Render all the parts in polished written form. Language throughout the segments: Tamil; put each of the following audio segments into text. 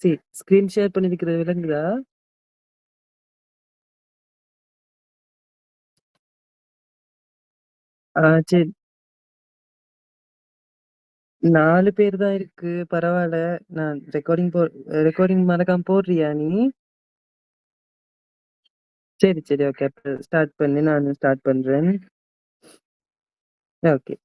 சரி, ஸ்கிரீன் ஷேர் பண்ணிருக்கிறது விளங்குதா? சரி. 4 பேர் தான் இருக்கு. பரவால்ல. நான் ரெக்கார்டிங் மறக்காம போடுறியா நீ? சரி, சரி. ஓகே. அப்ப ஸ்டார்ட் பண்ணு. நானும் ஸ்டார்ட் பண்றேன். ஓகே.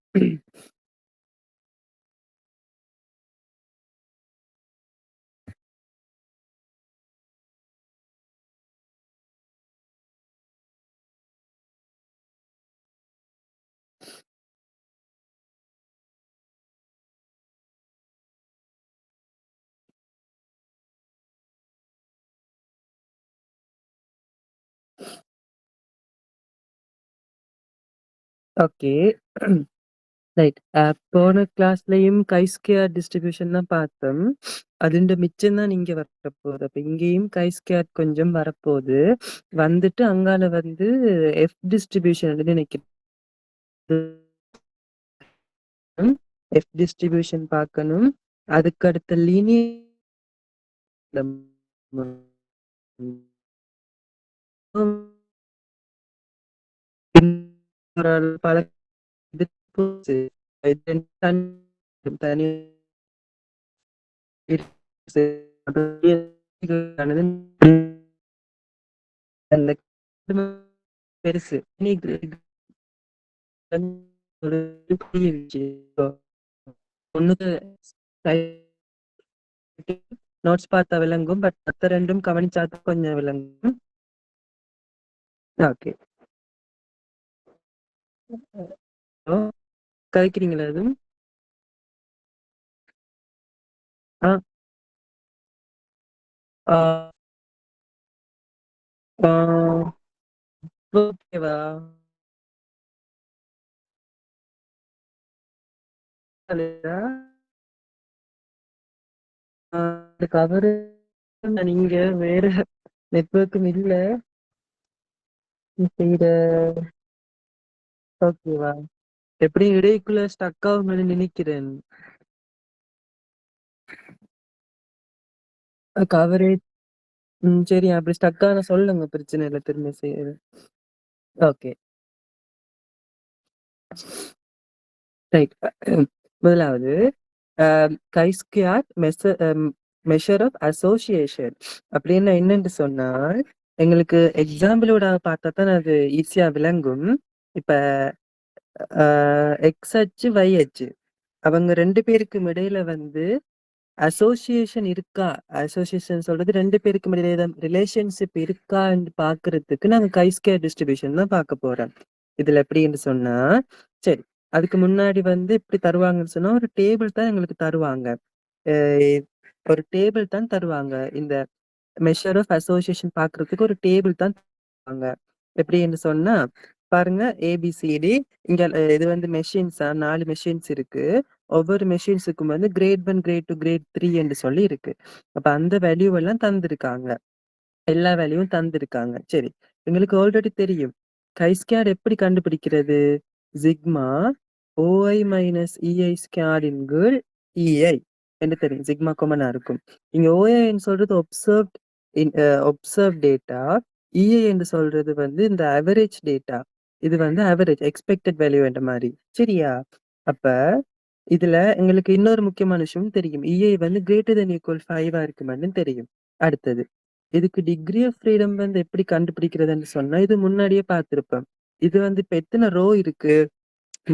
ஓகே. ரைட். போன கிளாஸ்லயும் chi-square டிஸ்ட்ரிபியூஷன் தான் பார்த்தோம். അതിന്റെ மிச்சம் தான் இங்க வரப்போகுது. அப்ப இங்கேயும் chi-square கொஞ்சம் வரப்போகுது. வந்துட்டு அங்கால வந்து F டிஸ்ட்ரிபியூஷன் நினைக்கிறேன். F டிஸ்ட்ரிபியூஷன் பார்க்கணும். அதுக்கு அடுத்த லீனியர் பல தனி அந்த பெருசு ஒண்ணுக்கு நோட்ஸ் பார்த்தா விளங்கும். பட் மத்த ரெண்டும் கவனிச்சா கொஞ்சம் விளங்கும். ஓகே. கதைக்கிறீங்களா எதுவும்? ஓகேவா? கவரு நீங்க வேற நெட்வொர்க்கும் இல்ல செய்யற. ஓகேவா? எப்படி இடைக்குள்ள ஸ்டக் ஆகும்னு நினைக்கிறேன். கவரேஜ் சரி, அப்படி ஸ்டக் ஆன சொல்லுங்க, பிரச்சனை இல்லை, திரும்ப செய்யறேன். ஓகே. ரைட். முதலாவது chi-square மெஷர் ஆஃப் அசோசியேஷன் அப்படின்னு என்னன்னு சொன்னால், எங்களுக்கு எக்ஸாம்பிளோட பார்த்தா தான் அது ஈஸியா விளங்கும். இப்ப எக்ஸ் அச்சு y அச்சு அவங்க ரெண்டு பேருக்கும் இடையில வந்து அசோசியேஷன் இருக்கா, அசோசியேஷன் சொல்றது ரெண்டு பேருக்கும் இடையில ரிலேஷன்ஷிப் இருக்கான்னு பாக்குறதுக்கு நாங்க chi-square டிஸ்ட்ரிபியூஷன் தான் பார்க்க போறோம். இதுல எப்படின்னு சொன்னா, சரி, அதுக்கு முன்னாடி வந்து இப்படி தருவாங்கன்னு சொன்னா ஒரு டேபிள் தான் எங்களுக்கு தருவாங்க. அஹ் ஒரு டேபிள் தான் தருவாங்க. இந்த மெஷர் ஆஃப் அசோசியேஷன் பாக்குறதுக்கு ஒரு டேபிள் தான் தருவாங்க. எப்படின்னு சொன்னா பாருங்க, ஏபிசிடி இங்க இது வந்து மெஷின்ஸா 4 மெஷின்ஸ் இருக்கு. ஒவ்வொரு மெஷின்ஸுக்கும் வந்து கிரேட் 1, கிரேட் 2, கிரேட் 3 என்று சொல்லி இருக்கு. அப்ப அந்த வேல்யூ எல்லாம் தந்திருக்காங்க. எல்லா வேல்யூவும் தந்திருக்காங்க. சரி, எங்களுக்கு ஆல்ரெடி தெரியும் chi-square எப்படி கண்டுபிடிக்கிறது. Sigma OI minus EI square இன் கீழ் இஐ என்று தெரியும். சிக்மா காமனா இருக்கும். இங்க ஓஐன்னு சொல்றது ஒப்சர்வ் டேட்டா. இஐ என்று சொல்றது வந்து இந்த அவரேஜ் டேட்டா. இது வந்து அவரேஜ் எக்ஸ்பெக்டட் வேல்யூ என்ற மாதிரி. சரியா? அப்ப இதுல எங்களுக்கு இன்னொரு முக்கியமான விஷயம் தெரியும். இஐ வந்து கிரேட்டர் தென் ஈக்குவல் 5 இருக்குமென்னு தெரியும். அடுத்தது, இதுக்கு டிகிரி ஆஃப் ஃப்ரீடம் வந்து எப்படி கண்டுபிடிக்கிறதுன்னு சொன்னா இது முன்னாடியே பார்த்திருப்போம். இது வந்து இப்ப எத்தனை ரோ இருக்கு?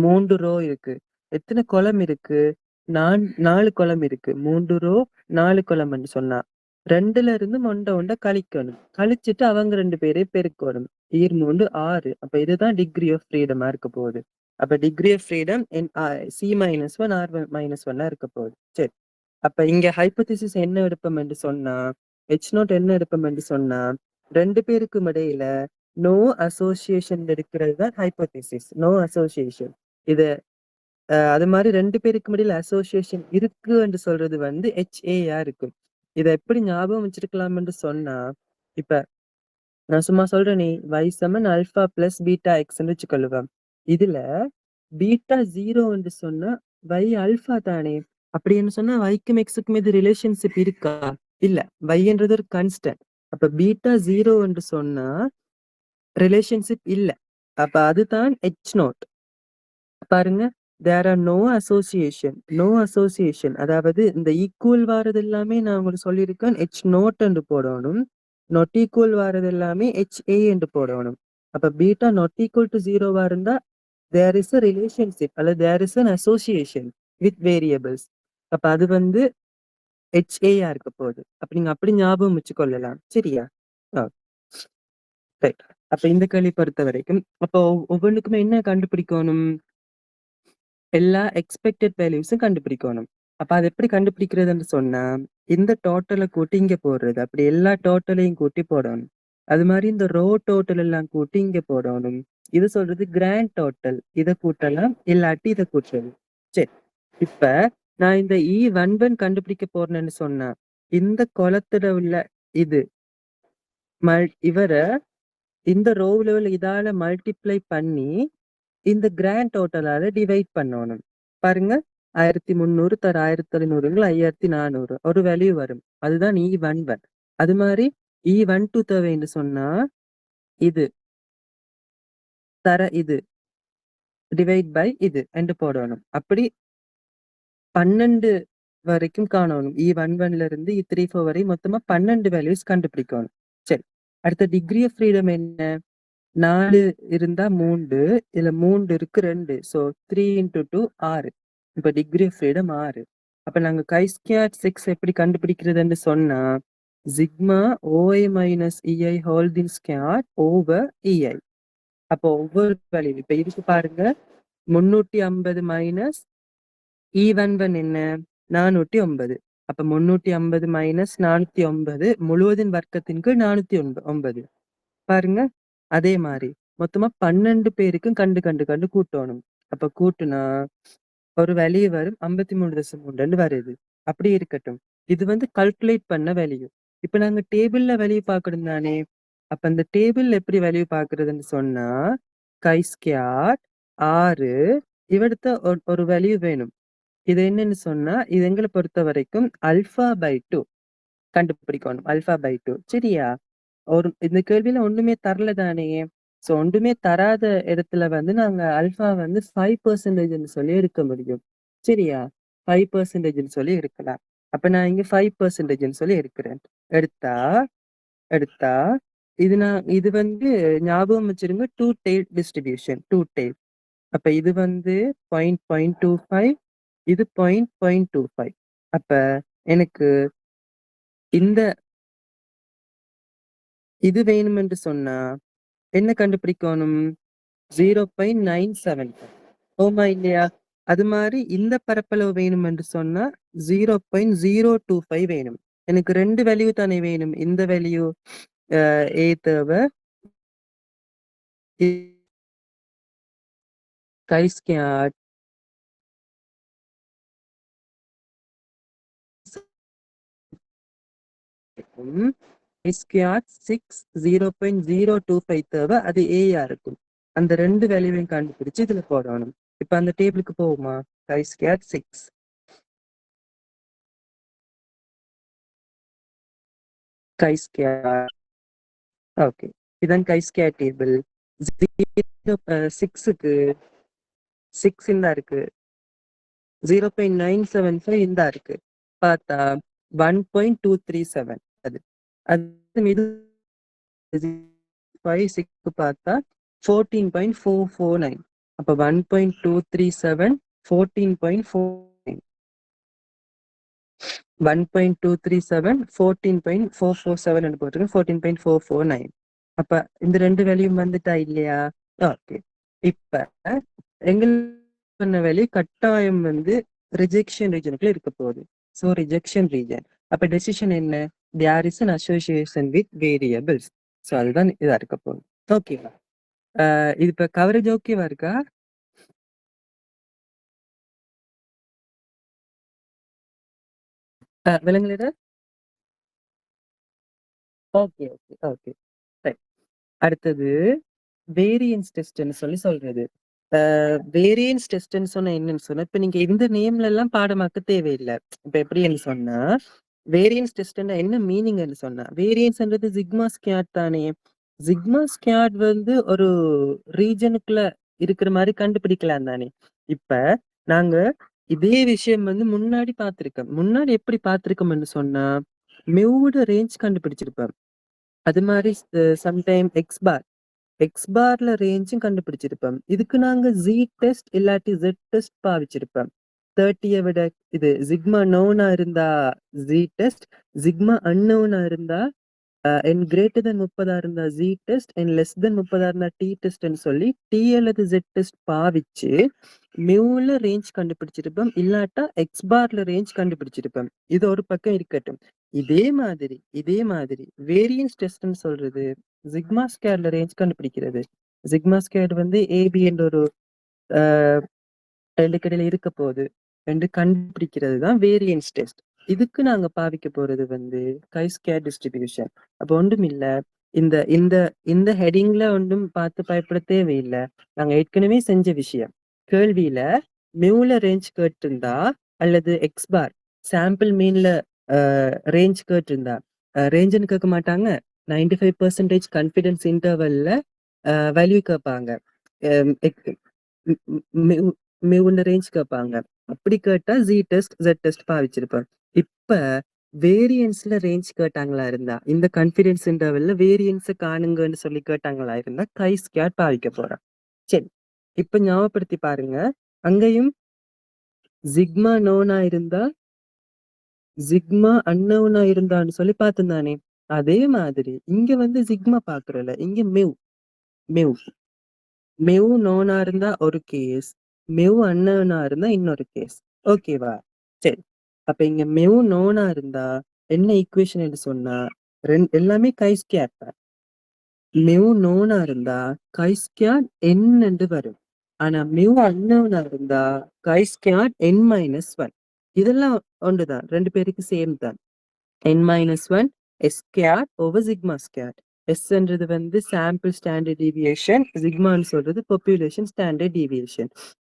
3 ரோ இருக்கு. எத்தனை கொலம் இருக்கு? 4 கொலம் இருக்கு. 3 ரோ 4 கொலம்னு சொன்னா 2ல இருந்து ஒண்ட கழிக்கணும். கழிச்சிட்டு அவங்க 2 பேரையும் பெருக்கணும். 2 6. அப்ப இதுதான் டிகிரி ஆஃப் ஃப்ரீடமா இருக்க போகுது. அப்ப degree of freedom C-1 R-1 இருக்க போகுது. சரி, அப்ப இங்க ஹைபோதிசிஸ் என்ன எடுப்போம் என்று சொன்னா, H0 என்ன எடுப்போம் என்று சொன்னா, 2 பேருக்கும் இடையில நோ அசோசியேஷன் எடுக்கிறது தான் ஹைபோதிசிஸ். No association. இது அது மாதிரி 2 பேருக்கு இடையில அசோசியேஷன் இருக்கு என்று சொல்றது வந்து HAயா இருக்கும். இத எப்படி ஞாபகம் வச்சிருக்கலாம் என்று சொன்னா, இப்ப நான் சும்மா சொல்றேனே, y சமன் ஆல்பா பிளஸ் பீட்டா எக்ஸ்ன்னு வச்சுக்கொள்ளுவேன். இதுல பீட்டா 0 என்று சொன்னா y ஆல்பா தானே. அப்படின்னு சொன்னா yக்கும் xக்கும் இது ரிலேஷன்ஷிப் இருக்கா? இல்ல. y-ன்றது ஒரு கான்ஸ்டன்ட். அப்ப பீட்டா 0 என்று சொன்னா ரிலேஷன்ஷிப் இல்ல. அப்ப அதுதான் H0. பாருங்க. There are no association. No association. அதாவது இந்த ஈக்குவல் வாரது எல்லாமே நான் உங்களுக்கு சொல்லியிருக்கேன் H0 என்று போடணும். நாட் ஈக்குவல் வாரது எல்லாமே HA என்று போடணும். அப்ப பீட்டா நாட் ஈக்குவல் டு 0வா இருந்தா தேர் இஸ் அ ரிலேஷன்ஷிப் அல்லது there is an association with variables. அப்ப அது வந்து HA-யா இருக்க போகுது. அப்ப நீங்க அப்படி ஞாபகம் வச்சுக்கொள்ளலாம். சரியா? ஆ, ரைட். அப்ப இந்த கேள்வி பொறுத்த வரைக்கும் அப்போ ஒவ்வொன்றுக்குமே என்ன கண்டுபிடிக்கணும்? எல்லா எக்ஸ்பெக்டட் வேல்யூஸும் கண்டுபிடிக்கணும். அப்ப அது எப்படி கண்டுபிடிக்கிறதுன்னு சொன்னா இந்த டோட்டலை கூட்டி இங்க போடுறது. அப்படி எல்லா டோட்டலையும் கூட்டி போடணும். அது மாதிரி இந்த ரோ டோட்டல் எல்லாம் கூட்டி இங்க போடணும். இது சொல்றது கிராண்ட் டோட்டல். இதை கூட்டலாம் இல்லாட்டி இதை கூட்டலாம். சரி. இப்ப நான் இந்த E11 கண்டுபிடிக்க போறேன்னு சொன்னா இந்த குளத்துல உள்ள இது இவரை இந்த ரோவ்ல உள்ள இதால மல்டிப்ளை பண்ணி இந்த கிராண்ட் டோட்டலால டிவைட் பண்ணணும். பாருங்க 1300 தர 1700 5400 ஒரு வேல்யூ வரும். அதுதான் E11. அது மாதிரி E12 தேவைன்னு சொன்னா இது தர இது டிவைட் பை இது என்று போடணும். அப்படி 12 வரைக்கும் காணணும். E11ல இருந்து E34 வரை மொத்தமா 12 வேல்யூஸ் கண்டுபிடிக்கணும். சரி. அடுத்த டிகிரி ஆஃப் ஃப்ரீடம் என்ன? 4 இருந்தா 3, இதுல 3 இருக்கு 2. So 3 into 2 6. இப்ப டிகிரி ஆஃப் ஃப்ரீடம் 6. அப்ப நாங்க chi² 6 எப்படி கண்டுபிடிக்கிறதுன்னு சொன்னா சிக்மா OI மைனஸ் EI ஹோல்டின் ஸ்கேர் ஓவர் EI. அப்போ ஒவ்வொரு வேல்யூ இப்ப இதுக்கு பாருங்க 350 மைனஸ் E11 என்ன 409. அப்ப 350 மைனஸ் 409 முழுவதின் வர்க்கத்தின் கீழ் 409. பாருங்க. அதே மாதிரி மொத்தமா 12 பேருக்கும் கண்டு கண்டு கண்டு கூட்டணும். அப்ப கூட்டுனா ஒரு வேல்யூ வரும் 53.3 வருது. அப்படி இருக்கட்டும். இது வந்து கல்குலேட் பண்ண வேல்யூ. இப்ப நாங்க டேபிள்ல வேல்யூ பார்க்கணும் தானே. அப்ப அந்த டேபிள் எப்படி வேல்யூ பார்க்கறதுன்னு சொன்னா chi², 6 இவடுத்த ஒரு வேல்யூ வேணும். இது என்னன்னு சொன்னா இது எங்களை பொறுத்த வரைக்கும் α/2 கண்டுபிடிக்கணும். α/2. சரியா? இந்த கேள்வியில ஒண்ணுமே தரல தானே. சோ ஒன்றுமே தராத இடத்துல வந்து நாங்க அல்பா வந்து 5% சொல்லி எடுக்க முடியும். சரியா? 5% சொல்லி எடுக்கலாம். அப்ப நான் இங்க 5% சொல்லி எடுக்கிறேன். எடுத்தா எடுத்தா இது வந்து ஞாபகம் வச்சிருங்க two tail distribution. Two tail. அப்ப இது வந்து 0.25, இது 0.25. அப்ப எனக்கு இந்த இது வேணும் என்று சொன்னா என்ன கண்டுபிடிக்கணும்? 0.975. ஓமா இல்லையா? அது மாதிரி இந்த பரப்பளவு வேணும் என்று சொன்னா 0.025 வேணும். எனக்கு 2 வேல்யூ தானே வேணும். இந்த வேல்யூ A தேவை, chi². chi² 6 0.025 தேவை, அது A-யா இருக்கும். அந்த 2 வேல்யூவையும் கண்டுபிடிச்சு இதுல போடணும். இப்ப அந்த டேபிளுக்கு போகுமா? chi² 6 chi². ஓகே. இதான் chi² டேபிள். 6க்கு 6 இந்த இருக்கு. 0.975 இந்த இருக்கு. பார்த்தா 1.237 அது. அது மீது 5 பார்த்தா 14.449. அப்ப 1.237 14.49. 1.237 14.447 போட்டிருக்கேன். 14.449. அப்ப இந்த 2 வேல்யூம் வந்துட்டா இல்லையா? ஓகே. இப்ப எங்களுக்கு பண்ண வேல்யூ கட்டாயம் வந்து ரிஜெக்ஷன் ரீஜனுக்குள்ள இருக்க போகுது. So rejection region. அப்ப டெசிஷன் என்ன? There is an association with variables. So அதுதான் இதா இருக்க போகுது. ஓகேவா? இது இப்ப கவரேஜ் ஓகேவா இருக்கா? விலங்குல ஓகே ஓகே ஓகே. அடுத்தது வேரியன்ஸ் டெஸ்ட்னு சொல்றது. வேரியன்ஸ் டெஸ்ட்னு சொன்னா என்னன்னு சொன்னா இப்ப நீங்க இந்த நேம்ல எல்லாம் பாடமாக்க தேவையில்லை. இப்ப எப்படின்னு சொன்னா வேரியன்ஸ் டெஸ்ட்னா என்ன மீனிங்னு சொன்னா, வேரியன்ஸ்ன்றது சிக்மா ஸ்கொயர் தானே. சிக்மா ஸ்கொயர் வந்து ஒரு ரீஜனுக்குள்ள இருக்கிற மாதிரி கண்டுபிடிக்கலாம் தானே. இப்ப நாங்க இதே விஷயம் வந்து முன்னாடி பார்த்திருக்கோம். முன்னாடி எப்படி பார்த்திருக்கோம்னு சொன்னா, மியூவோட ரேஞ்ச் கண்டுபிடிச்சிருப்போம். அது மாதிரி சம்டைம் எக்ஸ் பார்ல ரேஞ்சும் கண்டுபிடிச்சிருப்போம். இதுக்கு நாங்க ஜி டெஸ்ட் இல்லாட்டி ஜெட் டெஸ்ட் பாவிச்சிருப்போம். 30 விட இது சிக்மா நோனா இருந்தா ஜி டெஸ்ட், சிக்மா அன்னோனா இருந்தா என் கிரேட்டர் தென் 30 இருந்தா ஜி டெஸ்ட், என் லெஸ் தென் 30 இருந்தா டி டெஸ்ட்னு சொல்லி டி அல்லது ஜெட் டெஸ்ட் பாவிச்சு மியூல ரேஞ்ச் கண்டுபிடிச்சிருப்போம். இல்லாட்டா எக்ஸ் பார்ல ரேஞ்ச் கண்டுபிடிச்சிருப்போம். இது ஒரு பக்கம் இருக்கட்டும். இதே மாதிரி வேரியன்ஸ் டெஸ்ட்னு சொல்றது சிக்மா ஸ்கொயர்ல ரேஞ்ச் கண்டுபிடிக்கிறது. சிக்மா ஸ்கொயர் வந்து ஏபி என்ற ஒரு ரெண்டு கடையில இருக்க போகுது என்று கண்டுபிடிக்கிறது தான் வேரியன்ஸ் டெஸ்ட். இதுக்கு நாங்க பாவிக்க போறது வந்து கை ஸ்கொயர் டிஸ்ட்ரிபியூஷன். அப்ப ஒன்றும் இல்ல, இந்த இந்த இந்த ஹெடிங்ல ஒன்றும் பார்த்து பயப்பட தேவையில்லை. நாங்க ஏற்கனவே செஞ்ச விஷயம். கேள்வியில மியூல ரேஞ்ச் கேட்டிருந்தா அல்லது எக்ஸ் பார் சாம்பிள் மீன்ல ரேஞ்ச் கேட்டிருந்தா, ரேஞ்சுன்னு கேட்க மாட்டாங்க, 95% கான்ஃபிடன்ஸ் இன்டர்வல்ல வேல்யூ கேட்பாங்க. மியூன்னு ரேஞ்ச் கேட்பாங்க. அப்படி கேட்டா ஜி டெஸ்ட் ஜெட் டெஸ்ட் பாவிச்சிருப்பாங்க. இப்ப வேரியன்ஸ்ல ரேஞ்ச் கேட்டாங்களா இருந்தா, இந்த கான்ஃபிடன்ஸ் இன்டர்வல்ல வேரியன்ஸ் காணுங்கன்னு சொல்லி கேட்டாங்களா இருந்தா கை ஸ்கொயர் பாவிக்க போறோம். சரி, இப்ப ஞாபகப்படுத்தி பாருங்க. அங்கேயும் சிக்மா நோனா இருந்தா சிக்மா அன்னோனா இருந்தான்னு சொல்லி பார்த்துந்தானே. அதே மாதிரி இங்க வந்து சிக்மா பாக்குறல, இங்க மியூ மியூ நோனா இருந்தா ஒரு கேஸ், மியூ அன்னோனா இருந்தா இன்னொரு கேஸ். ஓகேவா? சரி, அப்ப இங்க மியூ நோனா இருந்தா என்ன ஈக்குவேஷன் சொன்னா எல்லாமே கை ஸ்கொயர் தான். மியூ நோனா இருந்தா கை ஸ்கொயர் என் என்று வரும். ஆனா மியூ அன்னோனா இருந்தா கை ஸ்கொயர் என் மைனஸ் ஒன். இதெல்லாம் ஒன்றுதான், ரெண்டு பேருக்கு சேம் தான். n-1 s squared over sigma squared. Sன்றது வந்து சாம்பிள் ஸ்டாண்டர்ட் டீவியேஷன், சிக்மான்னு சொல்றது பாப்புலேஷன் ஸ்டாண்டர்ட் டீவியேஷன்.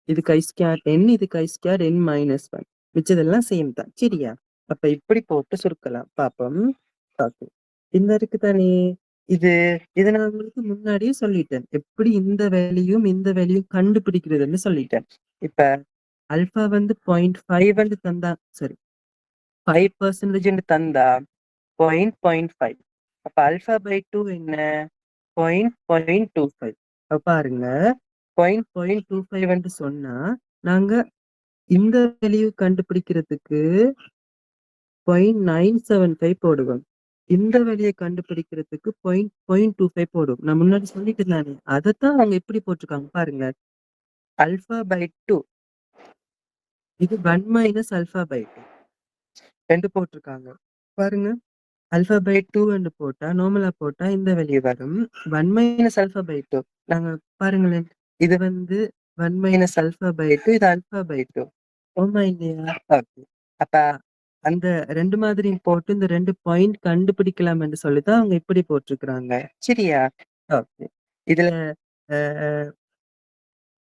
இது கை ஸ்கொயர் n, இது கை ஸ்கொயர் n-1. மிச்சதெல்லாம் சேம் தான். சரியா? அப்ப இப்படி போட்டு சுருக்கலாம் பாப்போம். ஓகே, இந்த இருக்கு தானே. இது இதை நான் உங்களுக்கு முன்னாடியே சொல்லிட்டேன், எப்படி இந்த வேல்யூயும் கண்டுபிடிக்கிறதுன்னு சொல்லிட்டேன். இப்ப அல்பா வந்து 0.5 தந்தா, சரி 5% தந்தா 0.5. அப்ப alpha by 2 என்ன? 0.25. அப்ப பாருங்க, 0.25 என்று சொன்னா நாங்க இந்த வேல்யூ கண்டுபிடிக்கிறதுக்கு 0.975 போடுவோம். இந்த வேலையை கண்டுபிடிக்கிறதுக்கு 0.25 போடுவோம். நான் முன்னாடி சொல்லிட்டு இருந்தானே, அதைத்தான் அவங்க எப்படி போட்டிருக்காங்க பாருங்க. alpha by 2 இது 1 minus alpha by 2 ரெண்டு போட்டிருக்காங்க பாருங்க. அல்பா பை 2 போட்டா, நார்மலா போட்டா இந்த வெளியே வரும் 1 மைனஸ் அல்பா பை 2. நாங்க பாருங்களேன், இது வந்து 1 மைனஸ் அல்பா பை 2, இது அல்பா பை 2. ஓமா இல்லையா? ஓகே, அப்ப அந்த ரெண்டு மாதிரி போட்டு இந்த ரெண்டு பாயிண்ட் கண்டுபிடிக்கலாம் என்று சொல்லிதான் அவங்க இப்படி போட்டிருக்கிறாங்க. சரியா? ஓகே, இதுல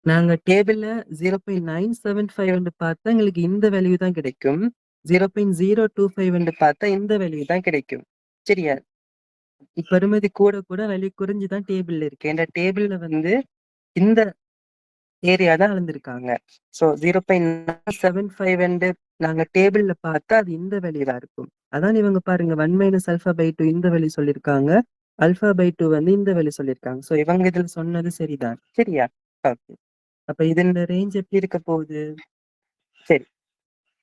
நாங்க டேபிள்ல 0.975 பார்த்தா எங்களுக்கு இந்த வேல்யூ தான் கிடைக்கும். 0.025 பார்த்தா இந்த வேல்யூ தான் கிடைக்கும். சரியா? பெறுமதி கூட கூட வேல்யூ குறைஞ்சுதான் டேபிள்ல இருக்கு. இந்த டேபிள்ல வந்து இந்த ஏரியா தான் அளந்திருக்காங்க. ஸோ 0.975 நாங்க டேபிள்ல பார்த்தா அது இந்த வேல்யூவா இருக்கும். அதான் இவங்க பாருங்க 1 மைனஸ் அல்பா பை 2 இந்த வேல்யூ சொல்லியிருக்காங்க, அல்பா பை 2 வந்து இந்த வேல்யூ சொல்லியிருக்காங்க. ஸோ இவங்க இதுல சொன்னது சரிதான். சரியா? ஓகே, அப்ப இதன் ரேஞ்ச் எப்படி இருக்க போகுது? சரி,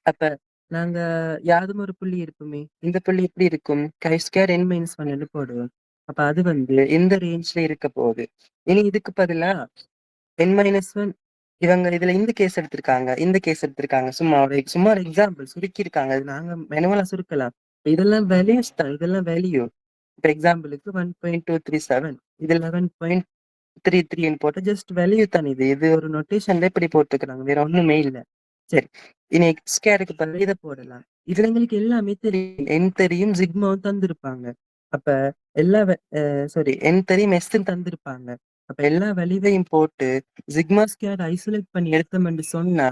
அப்ப நாங்க யாதும் ஒரு புள்ளி இருக்குமே, இந்த புள்ளி எப்படி இருக்கும்? கை ஸ்கொயர் n-1 போடுவோம். அப்ப அது வந்து இந்த ரேஞ்ச்ல இருக்க போகுது. இனி இதுக்கு பதிலா n-1 இவங்க இதுல இந்த கேஸ் எடுத்திருக்காங்க. சும்மா ஒரு எக்ஸாம்பிள் சுருக்கி இருக்காங்க. அது நாங்க மெனுவலா சுருக்கலாம். இதெல்லாம் வேல்யூஸ் தான், இதெல்லாம் வேல்யூ. இப்ப எக்ஸாம்பிளுக்கு 1.237, இது 11.33 போட்டு ஜஸ்ட் வேல்யூ தான். இது ஒரு நோட்டேஷன்ல இப்படி போட்டுக்கிறாங்க, வேற ஒண்ணுமே இல்லை. சரி, இனி எக்ஸ் ஸ்கொயருக்கு பதில் இதை போடலாம். இதுல எங்களுக்கு எல்லாமே தெரியும், என் தெரியும், சிக்மாவும் தந்திருப்பாங்க. அப்ப எல்லா சாரி என் தெரியும், எஸ் தந்திருப்பாங்க. அப்ப எல்லா வேல்யூவையும் போட்டு சிக்மா ஸ்கொயர் ஐசோலேட் பண்ணி எடுத்தோம்னு சொன்னா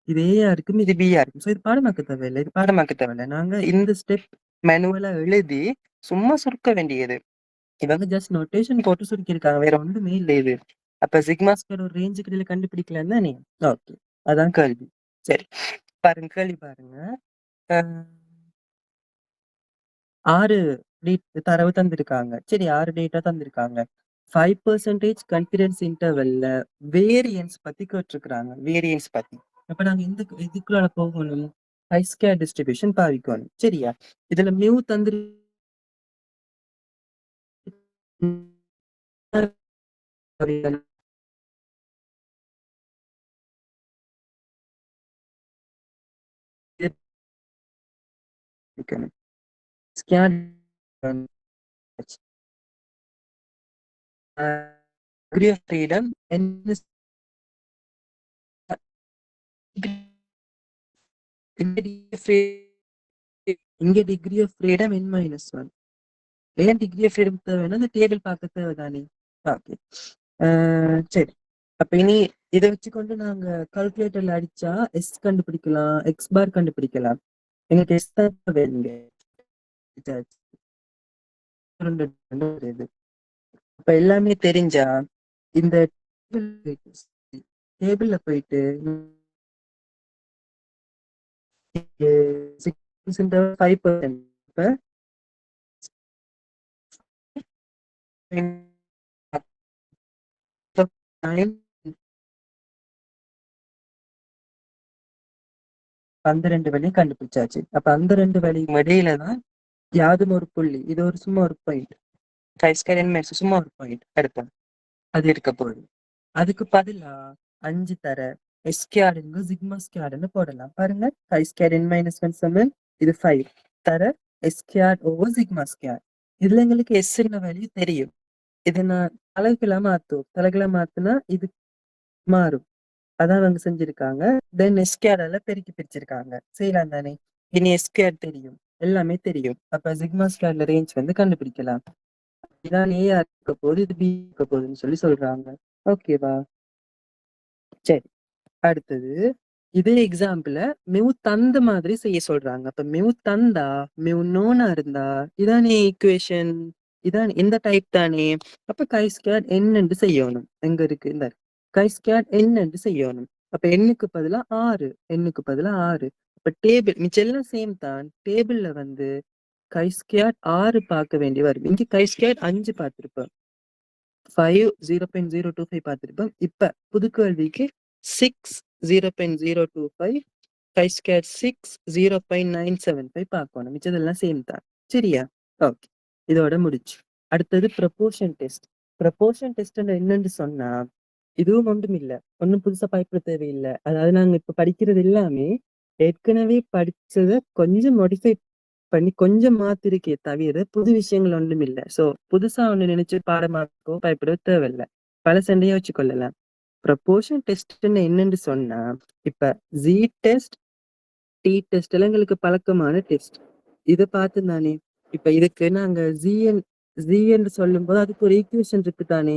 இது ஏயா இருக்கும், இது பியா இருக்கும். ஸோ இது பாடமாக்க தேவையில்லை, நாங்க இந்த ஸ்டெப் மேனுவலா எழுதி சும்மா சுருக்க வேண்டியது. இவங்க ஜஸ்ட் நோட்டேஷன் போட்டு சுருக்கியிருக்காங்க, வேற ஒன்றுமே இல்லை இது. அப்ப சிக்மா ஸ்கொயர் ஒரு ரேஞ்சுக்கு இடையில கண்டுபிடிக்கலாம் தானே? ஓகே, அதான் கேள்வி. சரி, பாருங்க கேள்வி பாருங்க. அஹ், 6 தரவு தந்திருக்காங்க. சரி, 6 டேட்டா தந்திருக்காங்க. 5% கான்ஃபிடன்ஸ் இன்டர்வெல்ல வேரியன்ஸ் பத்தி கேட்டிருக்கிறாங்க. வேரியன்ஸ் பத்தி அப்ப நாங்க இந்த இதுக்குள்ள போகணும், ஹை ஸ்கொயர் டிஸ்ட்ரிபியூஷன் பாவிக்கணும். சரியா? இதுல மியூ தந்திரு ஸ்கேன் degree of freedom n இங்க டிகிரி ஆஃப் ஃப்ரீடம் n-1. ஏன் டிகிரி ஆஃப் ஃப்ரீடம் தேவைன்னா அந்த டேபிள் பார்க்க தேவைதானே? ஓகே, சரி. அப்ப இனி இதை வச்சுக்கொண்டு நாங்க கால்குலேட்டர்ல அடிச்சா எஸ் கண்டுபிடிக்கலாம், எக்ஸ் பார் கண்டுபிடிக்கலாம். எங்களுக்கு எஸ் தான் வேணுங்க. அப்ப எல்லாமே தெரிஞ்சா இந்த டேபிள்ல போயிட்டு 5% 12 வழி கண்டுபிடிச்சாச்சு. அப்ப அந்த 2 வழியும் இடையில தான் யாதும் ஒரு புள்ளி, இது ஒரு சும்மா ஒரு பாயிண்ட், சும்மா ஒரு பாயிண்ட் எடுப்போம், அது இருக்க போகுது. அதுக்கு பதிலா 5 தர எஸ்கேஆர்ங்க சிக்மா ஸ்கேர்னு போடலாம். பாருங்க, ஹை ஸ்கேர் n-1 சமன் இது 5 தர எஸ்கேஆர் ஓவர் சிக்மா ஸ்கேர். இதுல எங்களுக்கு எஸ் வேல்யூ தெரியும். இதை நான் தலைகளை மாத்துனா இது மாறும். அதான் அவங்க செஞ்சிருக்காங்க. தென் எஸ்கேஆரால பெருக்கி பிரிச்சிருக்காங்க. செய்யலாம் தானே? இனி எஸ்கேஆர் தெரியும், எல்லாமே தெரியும். அப்ப சிக்மா ஸ்கேர்ல ரேஞ்ச் வந்து கண்டுபிடிக்கலாம். இதான் ஏஆ இருக்க போகுது, இது பி இருக்க போகுதுன்னு சொல்றாங்க. ஓகேவா? சரி, அடுத்தது இதே எக்ஸாம்பிள மியூ தந்த மாதிரி செய்ய சொல்றாங்க. அப்ப மியூ தந்தா மியூ நோனா இருந்தா இதானே ஈக்குவேஷன், இதான் இந்த டைப் தானே. அப்ப கை ஸ்கேர் என்று செய்யணும். எங்க இருக்கு? இந்த கை ஸ்கேர் என்று செய்யணும். அப்ப எண்ணுக்கு பதிலா 6, எண்ணுக்கு பதிலா 6. அப்ப டேபிள் மிச்செல்லாம் சேம் தான். டேபிள்ல வந்து கை ஸ்கேர் 6 பார்க்க வேண்டி வரும். இங்க கை ஸ்கேர் 5 பார்த்திருப்போம், 5 0.025 பார்த்திருப்போம். இப்ப புது கேள்விக்கு 6 0.025 5 ஸ்கேர் 6 0.975 பார்க்கணும். மிச்சதெல்லாம் சேம் தான். சரியா? ஓகே, இதோட முடிச்சு. அடுத்தது ப்ரொபோர்ஷன் டெஸ்ட். ப்ரொபோர்ஷன் டெஸ்ட் என்னன்னு சொன்னா இதுவும் ஒன்றும் இல்ல, ஒன்றும் புதுசா பயப்பட தேவையில்லை. அதாவது நாங்க இப்ப படிக்கிறது எல்லாமே ஏற்கனவே படிச்சத கொஞ்சம் மாடிஃபை பண்ணி கொஞ்சம் மாத்திருக்கே தவிர புது விஷயங்கள் ஒன்றும் இல்லை. சோ புதுசா ஒண்ணு நினைச்சு பாடமாக்கோ பயப்பட தேவையில்லை, பல சண்டையா வச்சு கொள்ளலாம். ப்ரொபோர்ஷன் டெஸ்ட்ன்னு என்னன்னு சொன்னா இப்ப ஜி டெஸ்ட் டி டெஸ்ட் எல்லாம் எங்களுக்கு பழக்கமான டெஸ்ட். இதை பார்த்து தானே இப்ப இதுக்கு நாங்க ஜி என்று சொல்லும் போது அதுக்கு ஒரு ஈக்குவேஷன் இருக்கு தானே,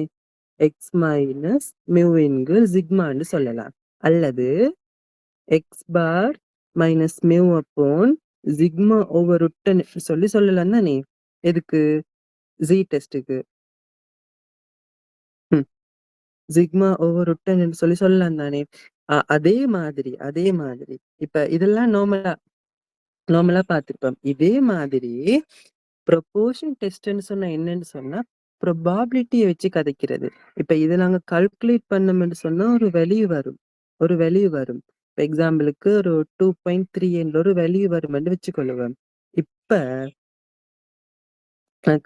எக்ஸ் மைனஸ் மியூ இன்கு சிக்மான்னு சொல்லலாம். அல்லது X bar minus mu upon sigma over root n சொல்லலாம் தானே. எதுக்கு? ஜி டெஸ்டுக்கு சிக்மா ஓவர் ருட்டன் சொல்லலாம் தானே. அதே மாதிரி இப்ப இதெல்லாம் நார்மலா பார்த்திருப்போம். இதே மாதிரி ப்ரொபோர்ஷன் டெஸ்ட்ன்னு சொன்னா என்னன்னு சொன்னா ப்ரொபாபிலிட்டியை வச்சு கதைக்கிறது. இப்ப இதை நாங்க கால்குலேட் பண்ணோம்னு சொன்னா ஒரு வேல்யூ வரும். இப்ப எக்ஸாம்பிளுக்கு ஒரு 2.3 என்ற ஒரு வேல்யூ வரும்னு வச்சுக்கொள்ளுவேன். இப்ப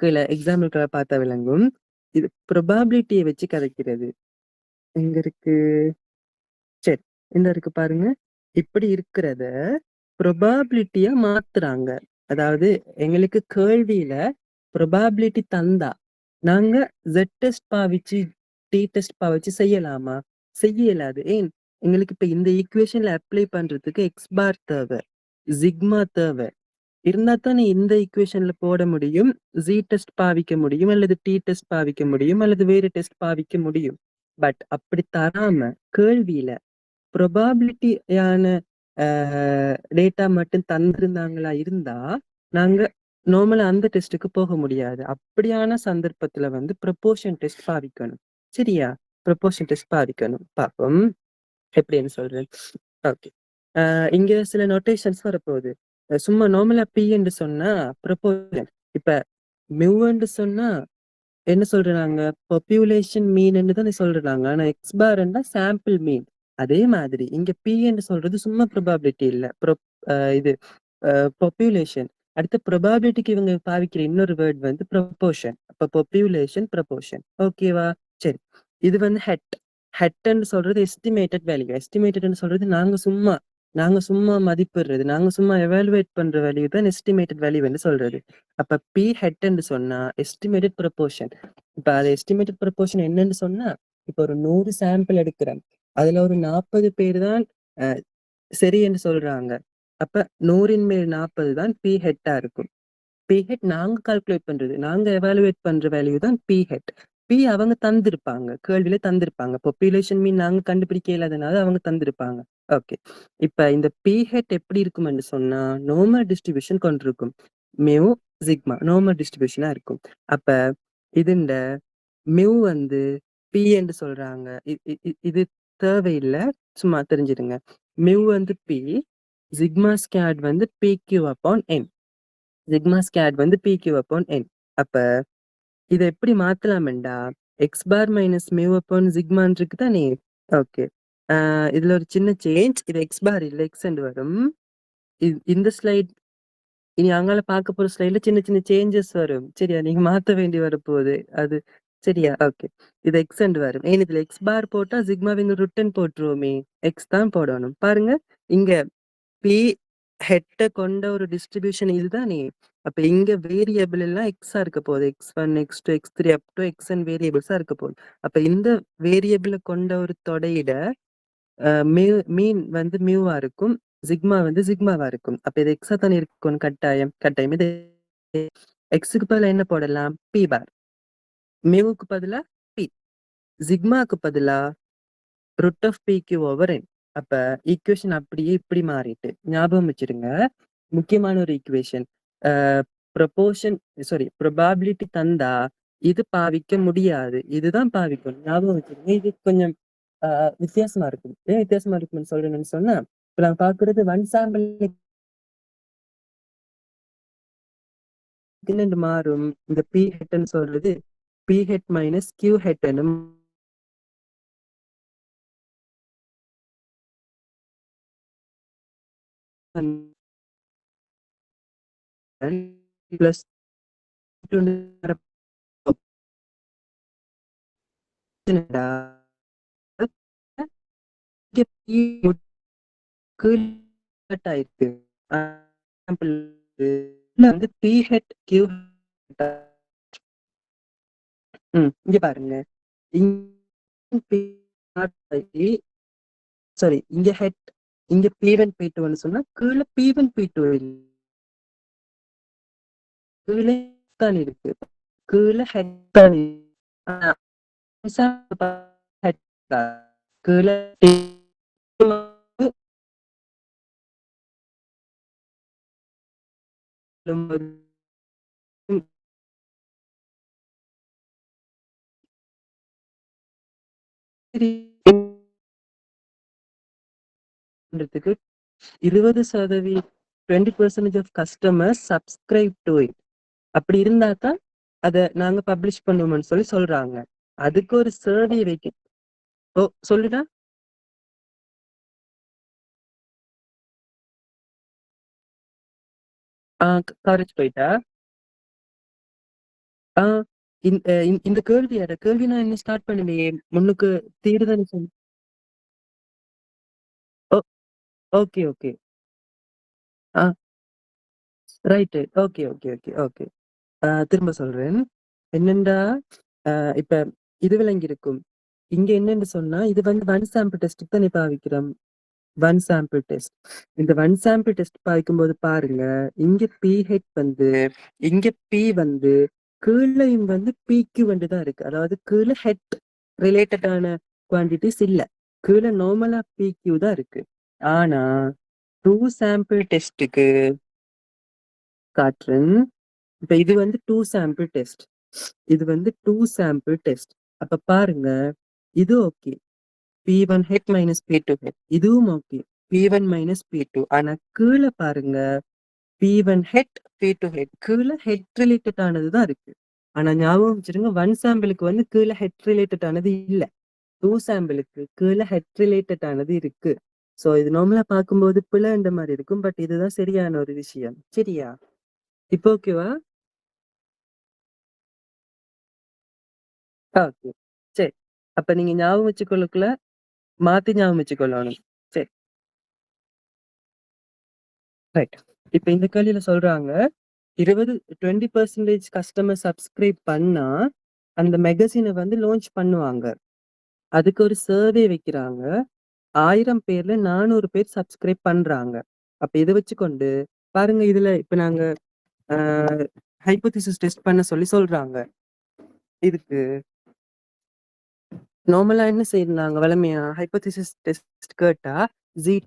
கீழே எக்ஸாம்பிளுக்கு பார்த்தா விளங்கும். இது ப்ரொபாபிலிட்டியை வச்சு கதைக்கிறது. எங்க இருக்கு? சரி, இந்த இருக்கு பாருங்க. இப்படி இருக்கிறத ப்ரொபாபிலிட்டியா மாத்துறாங்க. அதாவது எங்களுக்கு கேள்வியில ப்ரொபாபிலிட்டி தந்தா நாங்க ஜெட் டெஸ்ட் பாவிச்சு டி டெஸ்ட் பாவிச்சு செய்யலாமா? செய்ய இயலாது. ஏன்? எங்களுக்கு இப்ப இந்த ஈக்குவேஷன்ல அப்ளை பண்றதுக்கு எக்ஸ் பார் தேவை, சிக்மா தேவை. இருந்தா தானே இந்த ஈக்குவேஷன்ல போட முடியும், ஜி டெஸ்ட் பாவிக்க முடியும், அல்லது டி டெஸ்ட் பாவிக்க முடியும், அல்லது வேறு டெஸ்ட் பாவிக்க முடியும். பட் அப்படி தராம கேள்வியில ப்ரொபாபிலிட்டியான டேட்டா மட்டும் தந்திருந்தாங்களா இருந்தா நாங்க நார்மலா அந்த டெஸ்ட்டுக்கு போக முடியாது. அப்படியான சந்தர்ப்பத்துல வந்து ப்ரொபோர்ஷன் டெஸ்ட் பாவிக்கணும். சரியா? ப்ரொபோர்ஷன் டெஸ்ட் பாவிக்கணும். பாப்போம். எப்படின்னு சொல்றேன். ஓகே. இங்க சில நோட்டேஷன்ஸ் வரப்போகுது. சும்மா நார்மலா பி என்று சொன்னா ப்ரொபோர்ஷன். இப்ப மியூன்னு சொன்னா என்ன சொல்றாங்க? பாப்புலேஷன் மீன்ன்னு தானே சொல்றாங்க. ஆனா எக்ஸ் பார்ன்னா சாம்பிள் மீன். அதே மாதிரி இங்க பி என்று சொல்றது சும்மா ப்ரோபபிலிட்டி இல்ல. இது பாப்புலேஷன். அடுத்து ப்ரோபபிலிட்டிக்கு இவங்க பாவிக்கிற இன்னொரு வேர்ட் வந்து ப்ரொபோர்ஷன். அப்ப பாப்புலேஷன் ப்ரொபோர்ஷன். ஓகேவா? சரி. இது வந்து ஹெட்ன்னு சொல்றது எஸ்டிமேட்டட் வேல்யூ. எஸ்டிமேட்டட்னு சொல்றது நாங்க சும்மா மதிப்பிடுறது. நாங்க சும்மா எவாலுவேட் பண்ற வேல்யூ தான் எஸ்டிமேட்டட் வேல்யூன்னு சொல்றது. அப்ப பி ஹெட்ன்னு சொன்னா எஸ்டிமேட்டட் ப்ரொபோர்ஷன். இப்ப அது எஸ்டிமேட்டட் ப்ரொபோர்ஷன் என்னன்னு சொன்னா, இப்ப ஒரு 100 சாம்பிள் எடுக்கிறேன். அதுல ஒரு 40 பேர் தான் அஹ், சரி என்று சொல்றாங்க. அப்ப 100ன் மேல் 40 தான் பி ஹெட்டா இருக்கும். பி ஹெட் நாங்க கால்குலேட் பண்றது. நாங்க எவாலுவேட் பண்ற வேல்யூ தான் பி ஹெட். பி அவங்க தந்திருப்பாங்க. கேள்வியில தந்திருப்பாங்க. பாப்புலேஷன் மீன் நாங்க கண்டுபிடிக்க இல்லாதனால அவங்க தந்திருப்பாங்க. ஓகே. இப்ப இந்த பி ஹெட் எப்படி இருக்கும்னு சொன்னா நார்மல் டிஸ்ட்ரிபியூஷன் கொண்டிருக்கும். மியூ சிக்மா நார்மல் டிஸ்ட்ரிபியூஷனா இருக்கும். அப்ப இதுண்ட மியூ வந்து பி என்று சொல்றாங்க. இது தேவையில்ல. சும்மா தெரிஞ்சிடுங்க. மியூ வந்து பி, சிக்மா ஸ்கேட் வந்து பி கியூ அப்பான் என். சிக்மா ஸ்கேட் வந்து பி கியூ அப்பான் என். அப்ப இதை எப்படி மாத்தலாம்டா? X bar minus mu upon சிக்மான் இருக்கு தானே? ஓகே. இதுல ஒரு சின்ன சேஞ்ச். இது எக்ஸ் பார் இல்ல எக்ஸ் வரும். இந்த ஸ்லைட் இனி அங்கால பார்க்க போற ஸ்லைட்ல சின்ன சின்ன சேஞ்சஸ் வரும். சரியா? நீங்க மாத்த வேண்டி வரப்போகுது. அது சரியா? ஓகே. இது எக்ஸ் வரும். ஏன் இதுல எக்ஸ் பார் போட்டா சிக்மாவின் ரிட்டன் போட்டுருவோமே. எக்ஸ் தான் போடணும். பாருங்க. இங்க பி ஹெட்ட கொண்ட ஒரு டிஸ்ட்ரிபியூஷன் இதுதானே. அப்ப இங்க வேரியபிள் எல்லாம் எக்ஸா இருக்க போகுது. X one, X two, X three up to X N வேரியபிள்ஸா இருக்க போகுது. அப்ப இந்த வேரியபிள கொண்ட ஒரு தொடையிட மீன் வந்து மியூவா இருக்கும். சிக்மா வந்து சிக்மாவா இருக்கும். அப்ப இது எக்ஸா தானே இருக்கும். கட்டாயம் இது எக்ஸுக்கு பதிலா என்ன போடலாம்? B bar. மியூவுக்கு பதிலா பி. சிக்மாக்கு பதிலா root of P Q over N. அப்ப ஈக்குவேஷன் அப்படியே இப்படி மாறிட்டு ஞாபகம் வச்சிருங்க. முக்கியமான ஒரு ஈக்குவேஷன். ப்ரொபோர்ஷன் சாரி ப்ரொபாபிலிட்டி தந்தா இது பாவிக்க முடியாது. இதுதான் பாவிக்கணும். ஞாபகம் வச்சிருங்க. இது கொஞ்சம் வித்தியாசமா இருக்கும். ஏன் வித்தியாசமா இருக்கும்னு சொல்றேன்னு சொன்னா, இப்ப நான் பாக்குறது ஒன் சாம்பிள் மாறும். இந்த பி ஹெட்னு சொல்றது பி ஹெட் மைனஸ் கியூ ஹெட்னு பிளஸ் ஆயிருக்கு. வந்து பி ஹெட் கியூ இங்க பாருங்க. சாரி இங்க ஹெட் இங்க P1 P2 சொன்னா கீழே P1 P2 கீழே தான் இருக்கு. கீழே ஹெட் தான் கீழே பண்றதுக்கு 20% 20% of customers subscribe to it. அப்படி இருந்தா தான் அத நாங்க பப்ளிஷ் பண்ணுவோம்னு சொல்றாங்க. அதுக்கு ஒரு சர்வே வைக்க. ஓ சொல்லுடா. கவரேஜ் போயிட்டா. இந்த கேள்வி நான் இன்னும் ஸ்டார்ட் பண்ணலையே. முன்னுக்கு தீர்தானே சொல்லு. Okay okay. Right. Okay okay okay okay. திரும்ப சொல்றேன். என்னண்டா இப்ப இது விளங்கி இருக்கும். இங்க என்னன்னு சொன்னா இது வந்து ஒன் சாம்பிள் டெஸ்ட்டுக்கு தான் பாவிக்கிறோம். One sample test. இந்த ஒன் சாம்பிள் டெஸ்ட் பாய்க்கும்போது பாருங்க. இங்க பிஹெச் வந்து இங்க பி வந்து கீழையும் வந்து பிக்கு வந்து தான் இருக்கு. அதாவது கீழே ஹெட் ரிலேட்டடான குவான்டிட்டிஸ் இல்ல. கீழே நார்மலா பிக்யூ தான் இருக்கு. ஆனா டூ சாம்பிள் டெஸ்ட்டுக்கு காட்டுறேன். இப்ப இது வந்து 2 சாம்பிள் டெஸ்ட். இது வந்து 2 சாம்பிள் டெஸ்ட். அப்ப பாருங்க, இது okay. P1 hat minus P2 head. இதுவும் ஓகே. P1 minus P2. ஆனா கீழ பாருங்க, P1 ஹெட், P2 ஹெட். கீழ ஹெட் ரிலேட்டட் ஆனது தான் இருக்கு. ஆனா ஞாபகம் வச்சிருங்க, 1 சாம்பிளுக்கு வந்து கீழ ஹெட் ரிலேட்டட் ஆனது இல்ல. 2 சாம்பிளுக்கு கீழ ஹெட் ரிலேட்டட் ஆனது இருக்கு. சோ இது நார்மலா பார்க்கும்போது பிழைன்ற மாதிரி இருக்கும். பட் இதுதான் சரியான ஒரு விஷயம். சரியா? இப்போ ஓகேவா? ஓகே. சரி. அப்ப நீங்க ஞாபகம் வச்சுக்கொள்ளக்குள்ள மாத்தி ஞாபகம் வச்சுக்கொள்ளணும். சரி. ரைட். இப்ப இந்த கேள்வியில சொல்றாங்க, 20% கஸ்டமர் சப்ஸ்கிரைப் பண்ணா, அந்த மேகசின வந்து லான்ச் பண்ணுவாங்க. அதுக்கு ஒரு சர்வே வைக்கிறாங்க. 1000 பேர்ல 400 பேர் சப்ஸ்கிரைப் பண்றாங்க. அப்ப இத வச்சுக்கொண்டு பாருங்க, இதுல இப்ப நாங்க அ ஹைப்போதீசிஸ் டெஸ்ட் பண்ண சொல்லி சொல்றாங்க. இதுக்கு நார்மலா என்ன செய்றாங்க வழமையா? ஹைப்போதீசிஸ் டெஸ்ட் கேட்டா,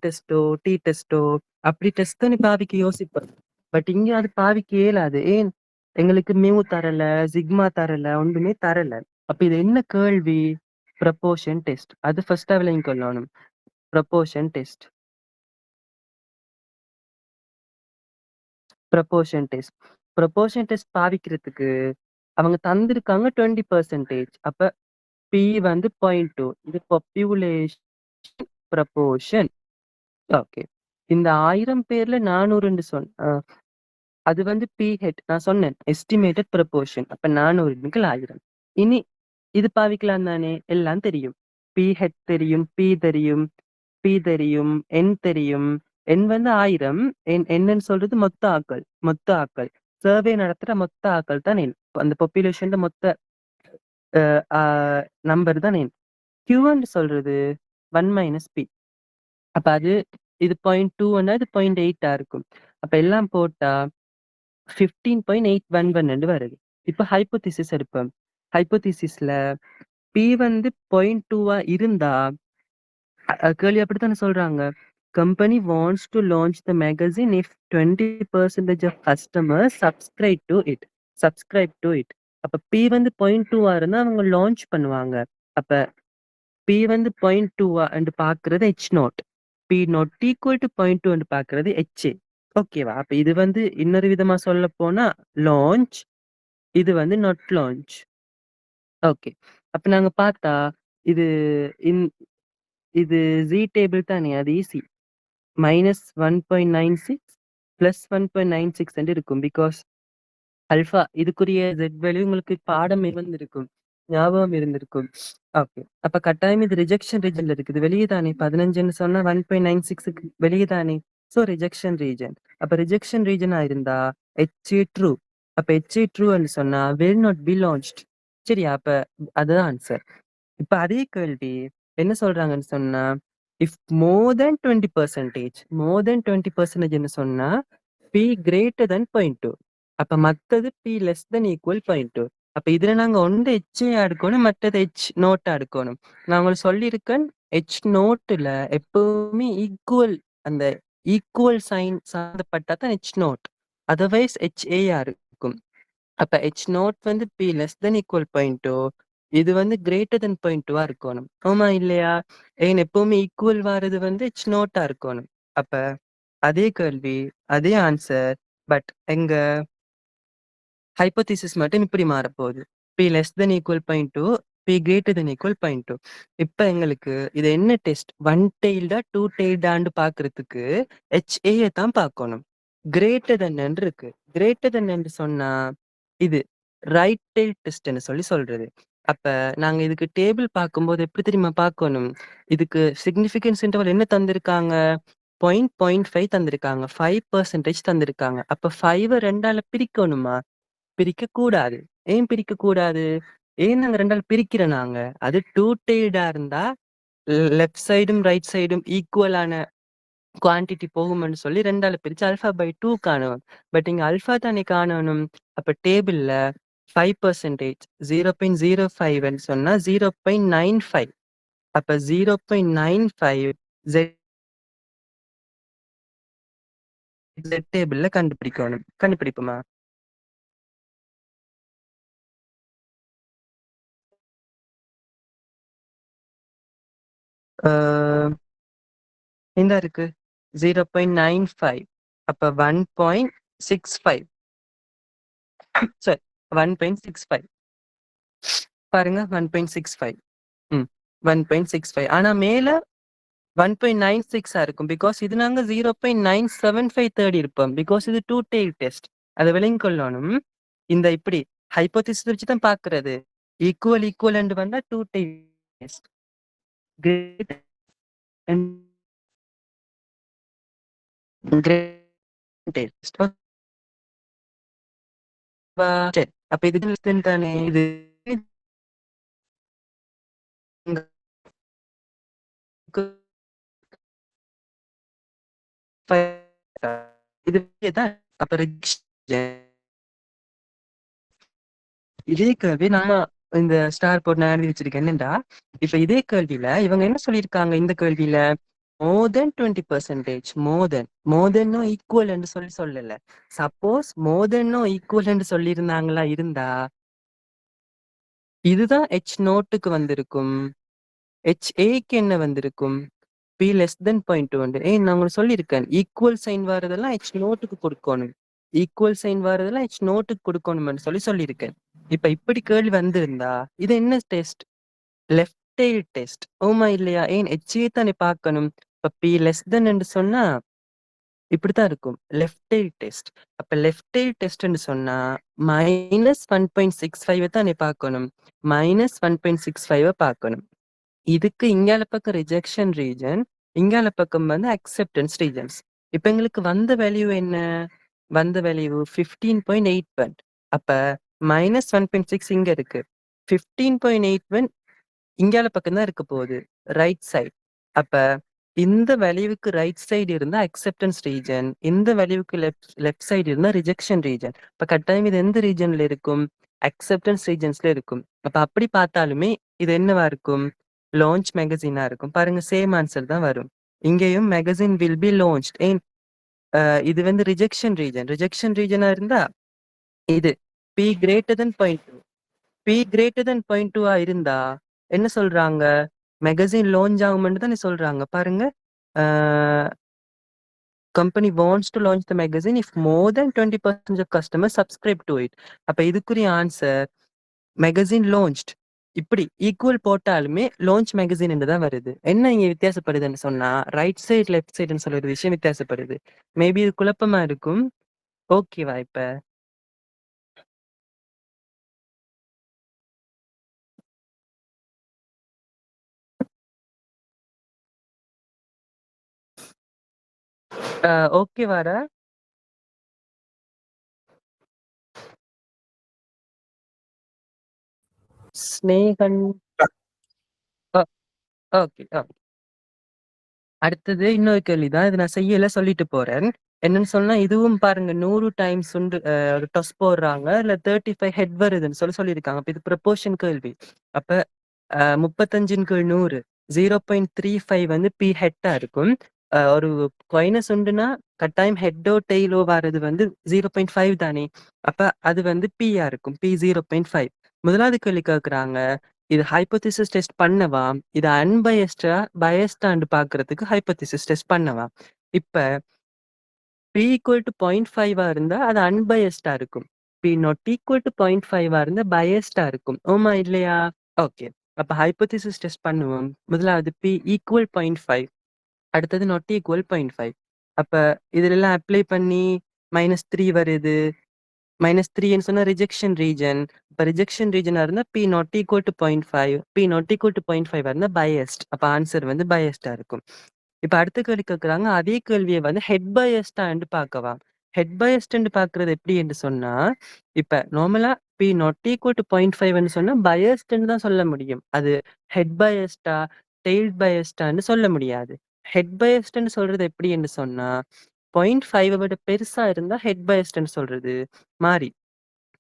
டெஸ்ட்டோ, டெஸ்ட்டோ அப்படி டெஸ்ட் தானே பாவிக்க யோசிப்போம். பட் இங்க அது பாவிக்க இயலாது. ஏன்? எங்களுக்கு மியூ தரல, சிக்மா தரல, ஒன்றுமே தரல. அப்ப இது என்ன கேள்வி? Proportion test. அது ஃபர்ஸ்ட்டா விளங்கிக் கொள்ளணும். Proportion test. Proportion test. Proportion test பாவிக்கிறதுக்கு அவங்க தந்திருக்காங்க 20%. அப்ப P வந்து 0.2. இது பாப்புலேஷன் ப்ரொபோர்ஷன். ஓகே. இந்த 1000 பேர்ல 400ன்னு அது வந்து P ஹெட். நான் சொன்னேன் எஸ்டிமேட்டட் ப்ரொபோர்ஷன். அப்ப 400 1000. இனி இது பாவிக்கலாம் தானே? எல்லாம் தெரியும். P ஹெட் தெரியும், P தெரியும், P தெரியும், N தெரியும். N வந்து 1000. Nன்னு சொல்றது மொத்த ஆட்கள். மொத்த ஆட்கள். சர்வே நடத்துற மொத்த ஆட்கள் தான் N. அந்த பாப்புலேஷன்ல மொத்த அ நம்பர் தான் N. Qன்னு சொல்றது 1 மைனஸ் P. அப்ப அது இது 0.2 இது 0.8 இருக்கும். அப்ப எல்லாம் போட்டா 15.811 வருது. இப்ப ஹைப்போதீசிஸ் எடுப்போம். ஹைப்போதீசிஸ்ல P வந்து 0.2 இருந்தா கேள்வி அப்படித்தானே சொல்றாங்க. Company wants to launch the magazine if 20% of customers subscribe to it. அப்ப P வந்து 0.2 இருந்தா அவங்க லான்ச் பண்ணுவாங்க. அப்ப P வந்து 0.2 பாக்குறது H not. P not equal to 0.2 பாக்குறது HA. ஓகேவா? அப்ப இது வந்து இன்னொரு விதமா சொல்ல போனா லான்ச், இது வந்து நாட் லான்ச். ஓகே. அப்ப நாங்க பார்த்தா இது இன் இது Z டேபிள் தானே, அது ஈஸி. -1.96 +1.96 என்று இருக்கும். பிகாஸ் ஆல்பா இதுக்குரிய Z வேல்யூ உங்களுக்கு பாடம் இருந்திருக்கும். ஞாபகம் இருந்திருக்கும். ஓகே. அப்ப கட்டாயம் இது ரிஜெக்ஷன் ரீஜன்ல இருக்குது. வெளிய தானே 15ன்னு சொன்னா 1.96க்கு வெளிய தானே. So rejection region. அப்ப ரிஜெக்ஷன் ரீஜனா இருந்தா HA ட்ரூ. அப்ப HA ட்ரூன்னு சொன்னா will not be launched. சரியா? அப்ப அதுதான் ஆன்சர். இப்ப அதே கேள்வி என்ன சொல்றாங்கன்னு சொன்னா, இஃப் மோர் தென் 20%, மோர் தென் 20% சொன்னா P கிரேட்டர் தென் 0.2. அப்ப மத்தது P லெஸ் தென் ஈக்குவல் 0.2. அப்ப இதுல நாங்க ஒன்று HA எடுக்கணும், மற்றது H நோட் எடுக்கணும். நான் உங்களுக்கு சொல்லியிருக்கேன், H நோட்டுல எப்பவுமே ஈக்குவல், அந்த ஈக்குவல் சைன் சார்ந்தப்பட்டா தான் H நோட். அதர்வைஸ் HA இருக்கும். அப்ப H நோட் வந்து P லெஸ் தென் ஈக்குவல் 0.2. இது வந்து கிரேட்டர் தென் 0.2 இருக்கணும். ஆமா இல்லையா? ஏன் எப்பவுமே ஈக்குவல் வாரது வந்து H நோட்டா இருக்கணும். அப்ப அதே கேள்வி, அதே ஆன்சர். பட் எங்க ஹைப்போதீசிஸ் மட்டும் இப்படி மாறப்போகுது. P less than equal 0.2, P greater then equal 0.2. இப்ப எங்களுக்கு இது என்ன டெஸ்ட்? 1 டெய்ல்டா 2 டெய்ல்டான்னு பாக்குறதுக்கு HA தான் பார்க்கணும். கிரேட்டர் தென் இருக்கு. கிரேட்டர் தென் என்று சொன்னா இது ரைட் டெயில் டெஸ்ட்ன்னு சொல்றது. அப்ப நாங்க இதுக்கு டேபிள் பார்க்கும்போது எப்படி தெரியுமா பார்க்கணும்? இதுக்கு சிக்னிஃபிகன்ஸ் இன்டர்வல் என்ன தந்திருக்காங்க? 0.5 தந்திருக்காங்க. 5% தந்திருக்காங்க. அப்ப 5 2ஆல பிரிக்கணுமா? பிரிக்கக் கூடாது. ஏன் பிரிக்கக் கூடாது? ஏன் நாங்க 2ஆல பிரிக்கிறோம் நாங்க? அது 2 டெய்ல்டா இருந்தா லெஃப்ட் சைடும் ரைட் சைடும் ஈக்குவலான குவான்டிட்டி போகும்னு சொல்லி 2ஆல பிரிச்சு ஆல்பா பை 2 காணணும். பட் இங்க ஆல்பா தானே காணணும். அப்ப டேபிள்ல 5%, 0.05ன்னு சொன்னா 0.95. அப்ப 0.95 Z டேபிள்ல கண்டுபிடிக்கணும். கண்டுபிடிப்போமா? இந்த இருக்கு 0.95. அப்ப 1.65. சரி, 1.65 பாருங்க. 1.65. 1.65. ஆனா மேல 1.96 இருக்கும். பிகாஸ் இது நாங்க 0.975 தேடி இருப்போம். பிகாஸ் இது டூ டெயில் டெஸ்ட். அதை விளங்கி கொள்ளணும். இந்த இப்படி ஹைப்போதிசிஸ் வச்சு தான் பாக்குறது. ஈக்குவல் வந்தா டூ டெயில் டெஸ்ட். சரி, அப்ப இது தானே இது இதுதான். அப்ப இதே கேள்வி நான் இந்த ஸ்டார் போட்டு நான் எழுதி வச்சிருக்கேன். என்னண்டா இப்ப இதே கேள்வியில இவங்க என்ன சொல்லியிருக்காங்க? இந்த கேள்வியில மோர் தென் 20%, மோர் தென்னோ ஈக்குவல் என்று சொல்லல. சப்போஸ் மோர் தென்னோ ஈக்குவல் என்று சொல்லி இருந்தா இதுதான் ஹெச் நோட்டுக்கு வந்திருக்கும். ஹெச் ஏக்கு என்ன வந்திருக்கும்? P less than 0.2. நான் உங்களுக்கு சொல்லியிருக்கேன், ஈக்குவல் சைன் வரதெல்லாம் ஹெச் நோட்டுக்கு கொடுக்கணும். ஈக்குவல் சைன் வரதெல்லாம் ஹெச் நோட்டுக்கு கொடுக்கணும்னு சொல்லியிருக்கேன். இப்ப இப்படி கேள்வி வந்திருந்தா இது என்ன டெஸ்ட்? Left tail test. ஓமா இல்லையா? ஹெச்ஏ தானே பார்க்கணும். இப்ப பி லெஸ் தென் என்று சொன்னா இப்படித்தான் இருக்கும், லெஃப்ட் டெயில் டெஸ்ட். அப்ப லெஃப்ட் டெயில் டெஸ்ட்னு சொன்னா -1.65 தான் நீ பார்க்கணும். -1.65 பார்க்கணும். இதுக்கு இங்கால பக்கம் ரிஜெக்ஷன் ரீஜன், இங்கால பக்கம் வந்து அக்செப்டன்ஸ் ரீஜன்ஸ். இப்ப எங்களுக்கு வந்த வேல்யூ என்ன? வந்த வேல்யூ 15.81. அப்ப -1.6 இங்க இருக்கு. 15.81 இங்கால பக்கம் தான் இருக்க போகுது, ரைட் சைடு. அப்ப இந்த வேல்யூவுக்கு ரைட் சைடு இருந்தா அக்செப்டன்ஸ் ரீஜன், இந்த வேல்யூவுக்கு லெஃப்ட் சைடு இருந்தா ரிஜெக்ஷன் ரீஜன். இப்ப கட்டாயம் இது எந்த ரீஜன்ல இருக்கும்? அக்செப்டன்ஸ் ரீஜன்ஸ்ல இருக்கும். அப்ப அப்படி பார்த்தாலுமே இது என்னவா இருக்கும்? லான்ச் மேகசினா இருக்கும். பாருங்க, சேம் ஆன்சர் தான் வரும். இங்கேயும் மேகசின் வில் பி லான்ச். இது வந்து ரிஜெக்ஷன் ரீஜனா இருந்தா இது P greater than 0.2. P greater than 0.2 இருந்தா என்ன சொல்றாங்க? மேகசின் லான்ச் ஆகும்னு தானே சொல்றாங்க. பாருங்க, company wants to launch the magazine if more than 20% of customers subscribe to it. அப்ப இதுக்குரிய ஆன்சர் மேகசின் லான்ச்ட். இப்படி ஈக்குவல் போட்டாலுமே லான்ச் மேகசின் தான் வருது. என்ன இங்க வித்தியாசப்படுதுன்னு சொன்னா ரைட் சைடு லெஃப்ட் சைடுன்னு சொல்ற ஒரு விஷயம் வித்தியாசப்படுது. மேபி இது குழப்பமா இருக்கும். ஓகேவா? இப்ப ஓகே வாரா? ஸ்னேகன். ஓகே. அடுத்தது இன்னொரு கேள்விதான். இது நான் செய்யல, சொல்லிட்டு போறேன். என்னன்னு சொன்னா இதுவும் பாருங்க, 100 டைம்ஸ் உண்டு டொஸ் போடுறாங்க, இல்ல 35 ஹெட் வருதுன்னு சொல்லியிருக்காங்க. அப்ப இது ப்ரொபோர்ஷன் கேள்வி. அப்ப 35/100 0.35 வந்து பி ஹெட்டா இருக்கும். ஒரு கொயினை சுண்டுனா கட்டாயம் ஹெட்டோ டெய்லோ வர்றது வந்து 0.5 தானே. அப்ப அது வந்து பியா இருக்கும், பி 0.5. முதலாவது கேள்வி கேட்கிறாங்க, இது ஹைப்போதிசிஸ் டெஸ்ட் பண்ணவா, இது அன்பயஸ்டா பயஸ்டான்னு பாக்குறதுக்கு ஹைப்போதிசிஸ் டெஸ்ட் பண்ணவா? இப்ப பி ஈக்குவல் டு 0.5 இருந்தா அது அன்பயஸ்டா இருக்கும். பி நாட் ஈக்குவல் டு 0.5 இருந்தா பயஸ்டா இருக்கும். ஓமா இல்லையா? ஓகே. அப்ப ஹைப்போதிசிஸ் டெஸ்ட் பண்ணுவோம். முதலாவது பி ஈக்குவல் 0.5, அடுத்தது நாட் ஈக்குவல் 0.5. அப்ப இதுல எல்லாம் அப்ளை பண்ணி -3 வருது. -3ன்னு சொன்னா ரிஜெக்ஷன் ரீஜன். இப்ப ரிஜெக்ஷன் ரீஜனா இருந்தா P not equal to 0.5, P not equal to 0.5 இருந்தா பயஸ்ட். அப்ப ஆன்சர் வந்து பயஸ்டா இருக்கும். இப்ப அடுத்த கேள்வி கேட்கறாங்க, அதே கேள்வியை வந்து ஹெட் பயஸ்டான்னு பார்க்கவா? ஹெட் பயஸ்ட்ன்னு பாக்குறது எப்படி என்று சொன்னா, இப்ப நார்மலா பி நாட் ஈக்குவல் டு 0.5ன்னு சொன்னா பயஸ்ட்ன்னு தான் சொல்ல முடியும். அது ஹெட் பயஸ்டா டெயில் பயஸ்டான்னு சொல்ல முடியாது. ஹெட் பயஸ்ட்ன்னு சொல்றது எப்படி என்று சொன்னா, 0.5 விட பெருசா இருந்தா ஹெட் பயஸ்ட்ன்னு சொல்றது மாறி,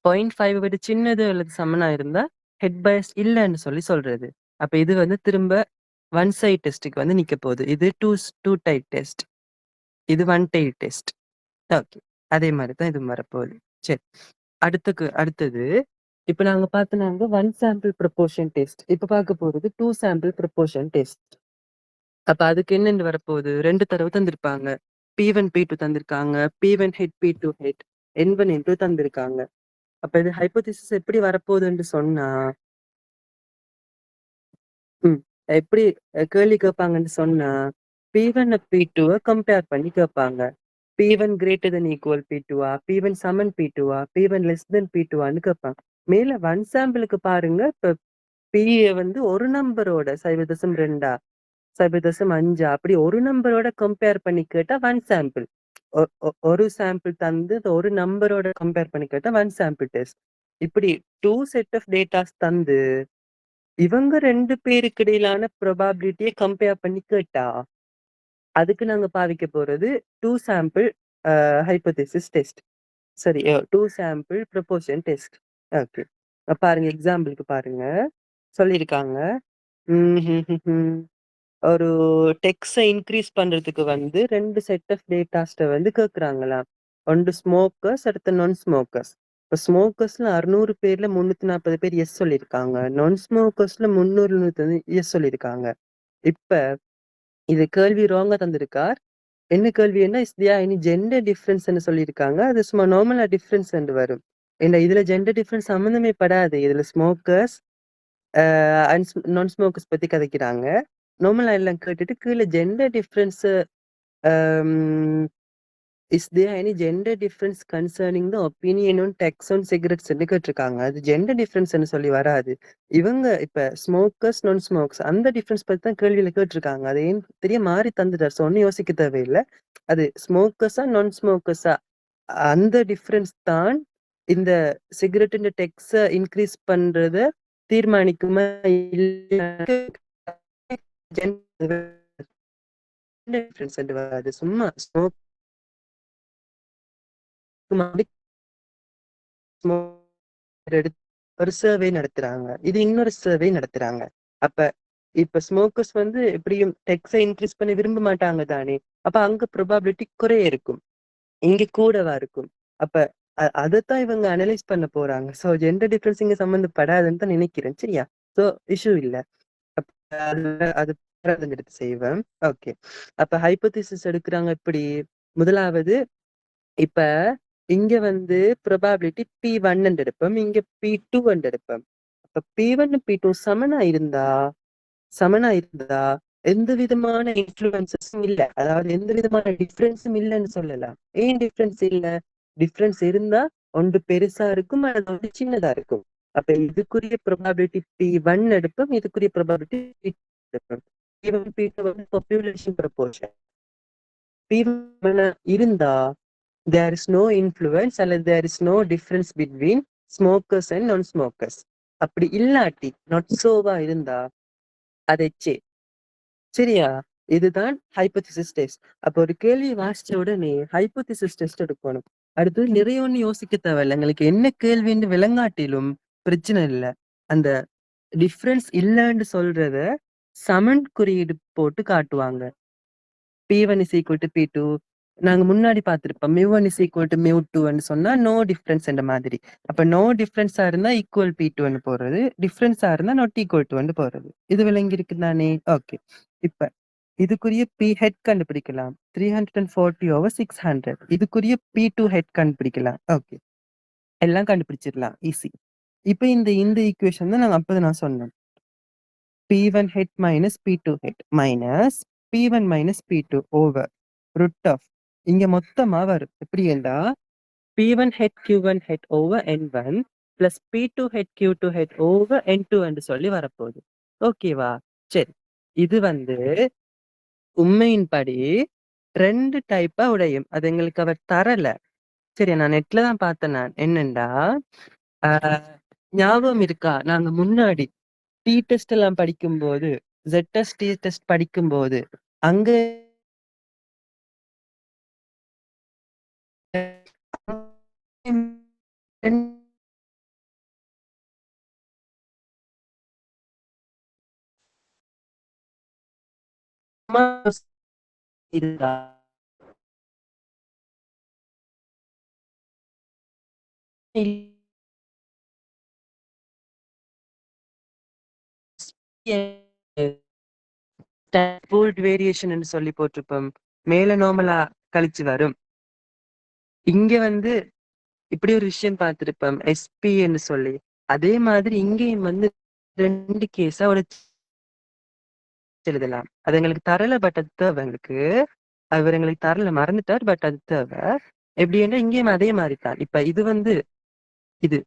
0.5 விட சின்னது அல்லது சமனா இருந்தா ஹெட் பயஸ் இல்லைன்னு சொல்றது. அப்ப இது வந்து திரும்ப ஒன் சைட் டெஸ்ட்டுக்கு வந்து நிக்க போகுது. இது டூ டைப் டெஸ்ட், இது ஒன் டெயில் டெஸ்ட். ஓகே, அதே மாதிரி தான் இது வரப்போகுது. சரி, அடுத்தது இப்ப நாங்க பார்த்தனாங்க ஒன் சாம்பிள் ப்ரொபோர்ஷன் டெஸ்ட். இப்ப பார்க்க போறது டூ சாம்பிள் ப்ரொபோர்ஷன் டெஸ்ட். அப்ப அதுக்கு என்னன்னு வரப்போகுது? 2 தரவு தந்திருப்பாங்க. P1, P2 தந்திருக்காங்க. P1 head, P2 head, N1, N2 தந்திருக்காங்க. அப்ப இது ஹைப்போதீசிஸ் எப்படி வரப்போகுதுன்னு சொன்னா, ம். எப்படி கேள்வி கேட்பாங்கன்னு சொன்னா, P1 P2 கம்பேர் பண்ணி கேட்பாங்க. P1 greater then equal P2 P1 சமன் P2 P1 less than P2 கேட்பாங்க. மேல 1 சாம்பிளுக்கு பாருங்க. இப்ப P வந்து ஒரு நம்பரோட 0.2 0.5 அப்படி ஒரு நம்பரோட கம்பேர் பண்ணி கேட்டா 1 சாம்பிள். ஒரு சாம்பிள் தந்து ஒரு நம்பரோட கம்பேர் பண்ணி கேட்டா 1 சாம்பிள் டெஸ்ட். இப்படி 2 செட் ஆஃப் டேட்டாஸ் தந்து இவங்க 2 பேருக்கு இடையிலான ப்ரோபாபிலிட்டியை கம்பேர் பண்ணி கேட்டா அதுக்கு நாங்க பாவிக்க போறது 2 சாம்பிள் ஹைப்போதீசிஸ் டெஸ்ட். சரி, 2 சாம்பிள் ப்ரொபோர்ஷன் டெஸ்ட். ஓகே, பாருங்க எக்ஸாம்பிளுக்கு பாருங்க சொல்லியிருக்காங்க. ஒரு டெக்ஸை இன்க்ரீஸ் பண்றதுக்கு வந்து 2 செட் ஆஃப் டேட்டாஸ்ட வந்து கேட்குறாங்களாம். ஒன்று ஸ்மோக்கர்ஸ், அடுத்து நான் ஸ்மோக்கர்ஸ். இப்போ ஸ்மோக்கர்ஸ்ல 600 பேர்ல 340 பேர் எஸ் சொல்லியிருக்காங்க. நான் ஸ்மோக்கர்ஸ்ல 300 எஸ் சொல்லியிருக்காங்க. இப்ப இது கேள்வி ராங்கா தந்திருக்கார். என்ன கேள்வின்னா இஸ் தியா எனி ஜெண்டர் டிஃபரன்ஸ்னு சொல்லியிருக்காங்க. அது சும்மா நார்மலா டிஃபரன்ஸ் வரும். ஏன்னா இதுல ஜெண்டர் டிஃபரன்ஸ் சம்மந்தமே படாது. இதுல ஸ்மோக்கர்ஸ் அண்ட் நான் ஸ்மோக்கர்ஸ் பத்தி கதைக்கிறாங்க. நார்மலா எல்லாம் கேட்டுட்டு கீழே gender difference is there any gender difference concerning the opinion on tax on cigarettes கேட்டிருக்காங்க. அது ஜெண்டர் டிஃபரன்ஸ்னு சொல்லி வராது. இவங்க இப்ப ஸ்மோக்கர்ஸ் நான் ஸ்மோக்ஸ் அந்த டிஃபரன்ஸ் பத்தி தான் கேள்வியில கேட்டிருக்காங்க. அது ஏன் தெரிய மாறி தந்துட்டார். ஒன்னும் யோசிக்க தேவையில்லை. அது ஸ்மோக்கர்ஸா நான் ஸ்மோக்கர்ஸா அந்த டிஃபரன்ஸ் தான் இந்த சிகரெட்டின் டெக்ஸ இன்க்ரீஸ் பண்றத தீர்மானிக்குமா இல்ல டிஃபரன்ஸ் வராது. சும்மா ஸ்மோக் எடுத்து ஒரு சர்வே நடத்துறாங்க. இது இன்னொரு சர்வே நடத்துறாங்க. அப்ப இப்ப ஸ்மோக்கர்ஸ் வந்து எப்படியும் டெக்ஸை இன்க்ரீஸ் பண்ண விரும்ப மாட்டாங்க தானே. அப்ப அங்க ப்ரோபாபிலிட்டி குறைய இருக்கும், இங்க கூடவா இருக்கும். அப்ப அதைத்தான் இவங்க அனலைஸ் பண்ண போறாங்க. சோ ஜெண்டர் டிஃபரன்ஸ் இங்க சம்பந்தப்படாதுன்னு தான் நினைக்கிறேன். சரியா? சோ இஷ்யூ இல்ல. அப்ப அது எடுத்து செய்வேன். ஓகே, அப்ப ஹைப்போதீசிஸ் எடுக்கிறாங்க. இப்படி முதலாவது இப்ப இங்க வந்து ப்ரோபாபிலிட்டி P1 எடுப்போம், இங்க P2 எடுப்போம். அப்ப P1 P2 சமனா இருந்தா எந்த விதமான இன்ஃப்ளூயன்சஸும் இல்ல. அதாவது எந்த விதமான டிஃபரன்ஸும் இல்லைன்னு சொல்லலாம். ஏன் டிஃபரன்ஸ் இல்ல? டிஃபரன்ஸ் இருந்தா ஒன்று பெருசா இருக்கும், அது ஒன்று சின்னதா இருக்கும். அப்ப இதுக்குரிய ப்ரோபாபிலிட்டி P1 எடுப்போம், இதுக்குரிய ப்ரோபாபிலிட்டி P2 எடுப்போம். P1 P2 வந்து பாப்புலேஷன் ப்ரொபோர்ஷன். P1 இருந்தா there is no influence அல்லது there is no difference between smokers and non-smokers. அப்படி இல்லாட்டி not soவா இருந்தா அதை சரியா? இதுதான் ஹைப்போதிசிஸ் டெஸ்ட். அப்ப ஒரு கேள்வி வாசிச்ச உடனே ஹைப்போதிசிஸ் டெஸ்ட் எடுக்கணும். அடுத்து நிறைய ஒண்ணு யோசிக்க தேவையில்ல. எங்களுக்கு என்ன கேள்வின்னு விளங்காட்டிலும் பிரச்சனை இல்ல. அந்த டிஃபரன்ஸ் இல்லைன்னு சொல்றத சமன் குறியீடு போட்டு காட்டுவாங்க. P1 is equal to P2. நாங்க முன்னாடி பார்த்திருப்போம். μ1 is equal to μ2 சொன்னா நோ டிஃபரன்ஸ் என்ற மாதிரி. அப்ப நோ டிஃபரன்ஸா இருந்தா ஈக்குவல் P2 போறது, டிஃபரன்ஸா இருந்தா நாட் ஈக்குவல் டு போறது. இது விளங்கி இருக்கு தானே? ஓகே, இப்ப இதுக்குரிய P ஹெட் கண்டுபிடிக்கலாம். 340/600. இதுக்குரிய P2 ஹெட் கண்டுபிடிக்கலாம். ஓகே, எல்லாம் கண்டுபிடிச்சிடலாம், ஈஸி. இப்ப இந்த ஈக்குவேஷன் தான் நான் சொன்னேன். P1 hat minus P2 hat minus P1 minus P2 over root of இங்க மொத்தமா வரும். எப்படி என்றா P1 hat Q1 hat over N1 plus P2 hat Q2 hat over N2 என்று சொல்லி வரப்போகுது. ஓகேவா? சரி, இது வந்து உண்மையின்படி 2 டைப்பா உடையும். அது எங்களுக்கு அவர் தரல. சரி, நான் நெட்ல தான் பார்த்தேன். நான் என்னண்டா ஞாபகம் இருக்கா, நாங்க முன்னாடி டி டெஸ்ட் எல்லாம் படிக்கும்போது ZS டி டெஸ்ட் படிக்கும்போது அங்க இருந்தா பூல்ட் வேரியேஷன் சொல்லி போட்டிருப்போம். மேல நார்மலா கழிச்சு வரும். இங்க வந்து இப்படி ஒரு விஷயம் பார்த்திருப்போம், எஸ்பின்னு சொல்லி. அதே மாதிரி இங்கேயும் வந்து 2 கேஸா உடைச்சு எழுதலாம். அது எங்களுக்கு தரல, பட் அது தேவை எங்களுக்கு. அவர் எங்களுக்கு தரல, மறந்துட்டார், பட் அது தேவை. எப்படின்னா இங்கேயும் அதே மாதிரி தான். இப்ப இது வந்து இது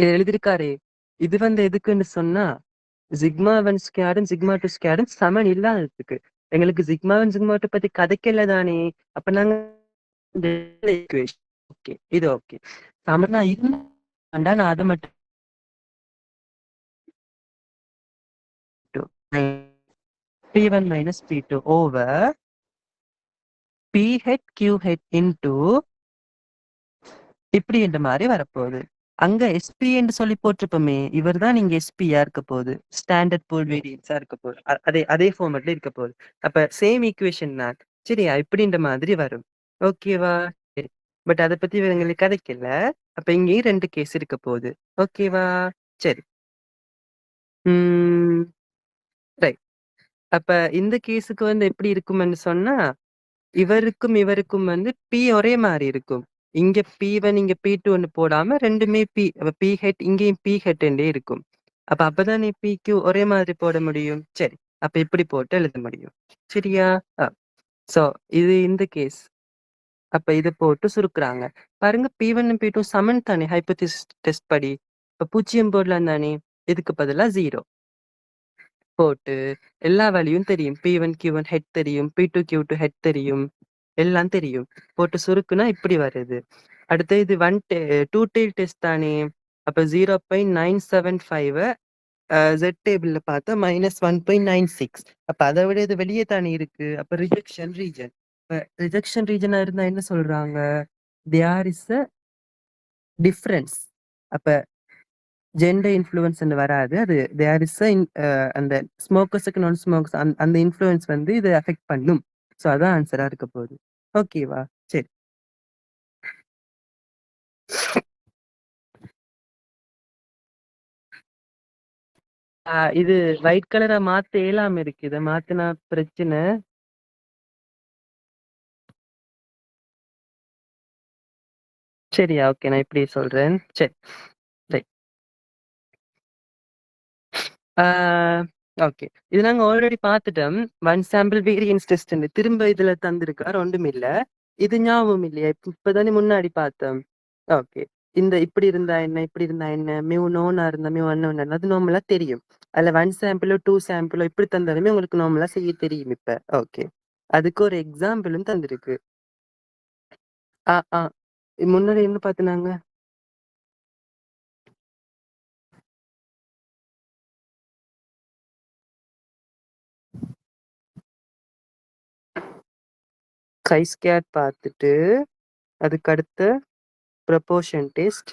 எழுதியிருக்காரே, இது வந்து எதுக்குன்னு சொன்னா சிக்மா ஒன் ஸ்கேடும் சிக்மா டூ ஸ்கேடும் சமன் இல்லாததுக்கு. எங்களுக்கு சிக்மா ஒன் சிக்மா டூ பத்தி கதைக்கல தானே. அப்ப நாங்க ஓகே, இது ஓகே சமனா இருந்தா நான் அதை மட்டும் P1 minus P2 over P head Q head into இப்படி என்ற மாதிரி வரப்போகுது. அங்க எஸ்பி என்று சொல்லி போட்டிருப்போமே, இவர் தான் நீங்க எஸ்பியா இருக்க போகுது, ஸ்டாண்டர்ட் பூல் வேரியன்ஸா இருக்க போகுது. அதே அதே ஃபார்மேட்ல இருக்க போகுது. அப்ப சேம் ஈக்குவேஷன் தான் சரியா, இப்படின்ற மாதிரி வரும். ஓகேவா? பட் அதை பத்தி எங்களுக்கு கதைக்கல. அப்ப இங்கேயும் 2 கேஸ் இருக்க போகுது. ஓகேவா? சரி. ரைட். அப்ப இந்த கேஸுக்கு வந்து எப்படி இருக்கும்னு சொன்னா, இவருக்கும் இவருக்கும் வந்து பி ஒரே மாதிரி இருக்கும். இங்க P1 இங்க P2 போடாம ரெண்டுமே பி, பி ஹெட் இங்கேயும் பி ஹெட் இருக்கும். அப்பதான் நீ PQ ஒரே மாதிரி போட முடியும். சரி, அப்ப இப்படி போட்டு எழுத முடியும். சரியா? சோ இது இந்த கேஸ். அப்ப இதை போட்டு சுருக்குறாங்க. பாருங்க, P1 P2 சமன் தானே ஹைபோதீசிஸ் டெஸ்ட் படி. இப்ப 0 போடலாம் தானே, இதுக்கு பதிலா 0 போட்டு எல்லா வேல்யூவும் தெரியும். P1 Q1 ஹெட் தெரியும், P2 Q2 ஹெட் தெரியும், எல்லாம் தெரியும். போட்டு சுருக்குனா இப்படி வருது. அடுத்து இது 2 டெயில் டெஸ்ட் தானே. அப்ப 0.975 ஜெட் டேபிள்ல பார்த்தா -1.96. அப்ப அதை விட இது வெளியே தானே இருக்கு. அப்ப ரிஜெக்ஷன் ரீஜன். ரிஜெக்ஷன் ரீஜனா இருந்தா என்ன சொல்றாங்க, தேர் இஸ் அ டிஃபரன்ஸ். அப்ப ஜெண்டர் இன்ஃப்ளூயன்ஸ் வராது. அது தேர் இஸ் அந்த ஸ்மோக்கர்ஸுக்கு நான் ஸ்மோக்கர்ஸ் அந்த இன்ஃப்ளூயன்ஸ் வந்து இதை அஃபெக்ட் பண்ணும். ஸோ அதான் ஆன்சரா இருக்க போகுது. ஓகேவா? சரி. இது ஒயிட் கலரா மாத்த இயலாம இருக்கு. இதை மாத்தினா பிரச்சனை. சரியா? ஓகே, நான் இப்படி சொல்றேன். சரி. ஓகே, இது நாங்க ஆல்ரெடி பார்த்துட்டோம். ஒன் சாம்பிள் வேரியன்ஸ் டெஸ்ட் திரும்ப இதுல தந்திருக்கார். ஒன்றும் இல்ல, இது ஞாபகம் இல்லையா? இப்பதானே முன்னாடி பார்த்தோம். ஓகே, இந்த இப்படி இருந்தா என்ன, இப்படி இருந்தா என்ன, மியூ நோனா இருந்தா மியூ அன்னோன், அது நார்மலா தெரியும். அதுல 1 சாம்பிளோ 2 சாம்பிளோ இப்படி தந்தாலுமே உங்களுக்கு நார்மலா செய்ய தெரியும் இப்ப. ஓகே, அதுக்கு ஒரு எக்ஸாம்பிளும் தந்திருக்கு. முன்னாடி என்ன பார்த்தினாங்க? chi-square பார்த்துட்டு அதுக்கு அடுத்து ப்ரொபோர்ஷன் டெஸ்ட்.